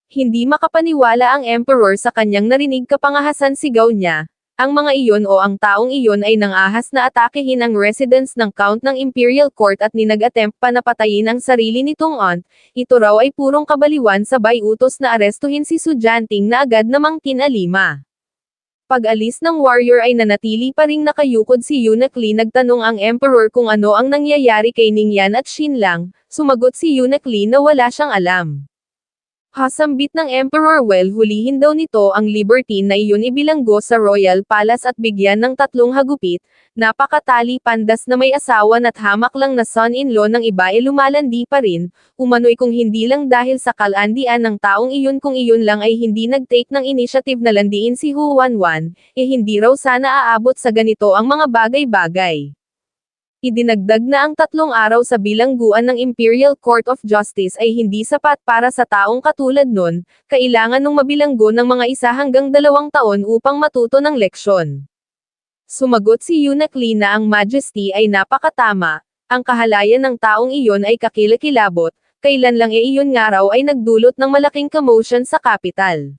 Hindi makapaniwala ang Emperor sa kanyang narinig kapangahasan sigaw niya. Ang mga iyon o ang taong iyon ay nangahas na atakehin ang residence ng Count ng Imperial Court at nag-attempt pa na patayin ang sarili nitong aunt. Ito raw ay purong kabaliwan, sabay utos na arestuhin si Su Jianting na agad namang tinalima. Pag-alis ng warrior ay nanatili pa ring nakayukod si Eunuch Lee. Nagtanong ang Emperor kung ano ang nangyayari kay Ningyan at Xinlang. Sumagot si Eunuch Lee na wala siyang alam. Hasambit ng Emperor, well, hulihin daw nito ang libertine na iyon ibilanggo sa Royal Palace at bigyan ng 3 hagupit. Napakatali pandas na may asawa at hamak lang na son-in-law ng iba lumalandi pa rin. Umano'y kung hindi lang dahil sa kalandian ng taong iyon, kung iyon lang ay hindi nag-take ng initiative na landiin si Hu Wanwan, hindi raw sana aabot sa ganito ang mga bagay-bagay. Idinagdag na ang 3 araw sa bilangguan ng Imperial Court of Justice ay hindi sapat para sa taong katulad nun. Kailangan nung mabilanggo ng mga 1 hanggang 2 taon upang matuto ng leksyon. Sumagot si Eunuch Lee na ang Majesty ay napakatama. Ang kahalayan ng taong iyon ay kakilakilabot. Kailan lang iyon nga raw ay nagdulot ng malaking commotion sa capital.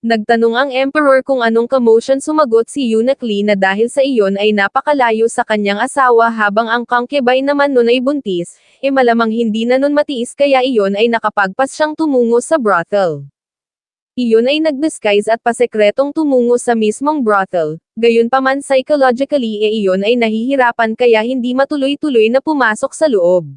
Nagtanong ang Emperor kung anong commotion. Sumagot si Eunuch Lee na dahil sa iyon ay napakalayo sa kanyang asawa habang ang concubine naman nun ay buntis, malamang hindi na nun matiis kaya iyon ay nakapagpas siyang tumungo sa brothel. Iyon ay nag-disguise at pasekretong tumungo sa mismong brothel. Gayunpaman psychologically iyon ay nahihirapan kaya hindi matuloy-tuloy na pumasok sa loob.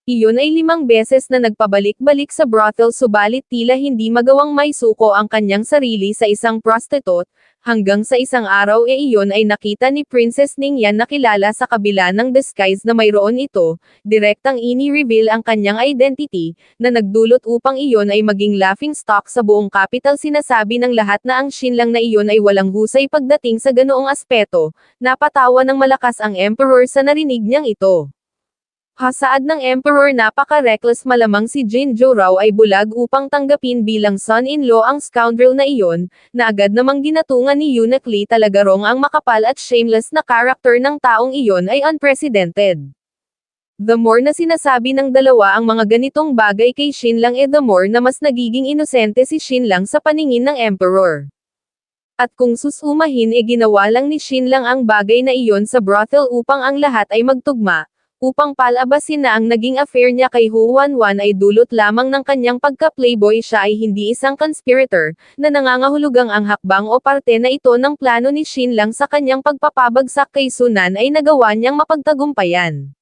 Iyon ay 5 beses na nagpabalik-balik sa brothel, subalit tila hindi magawang may suko ang kanyang sarili sa isang prostitute, hanggang sa isang araw iyon ay nakita ni Princess Ningyan na kilala sa kabila ng disguise na mayroon ito, direktang ini-reveal ang kanyang identity, na nagdulot upang iyon ay maging laughing stock sa buong capital. Sinasabi ng lahat na ang Xinlang na iyon ay walang husay pagdating sa ganoong aspeto. Napatawa ng malakas ang Emperor sa narinig niyang ito. Hasaad ng Emperor, napaka-reckless, malamang si Jinzhou raw ay bulag upang tanggapin bilang son-in-law ang scoundrel na iyon, na agad namang ginatungan ni Eunuch Lee. Talaga rong ang makapal at shameless na karakter ng taong iyon ay unprecedented. The more na sinasabi ng dalawa ang mga ganitong bagay kay Xinlang the more na mas nagiging inosente si Xinlang sa paningin ng Emperor. At kung susumahin ginawa lang ni Xinlang ang bagay na iyon sa brothel upang ang lahat ay magtugma, upang palabasin na ang naging affair niya kay Hu Wanwan ay dulot lamang ng kanyang pagka-playboy siya ay hindi isang conspirator, na nangangahulugang ang hakbang o parte na ito ng plano ni Xinlang sa kanyang pagpapabagsak kay Sunan ay nagawa niyang mapagtagumpayan.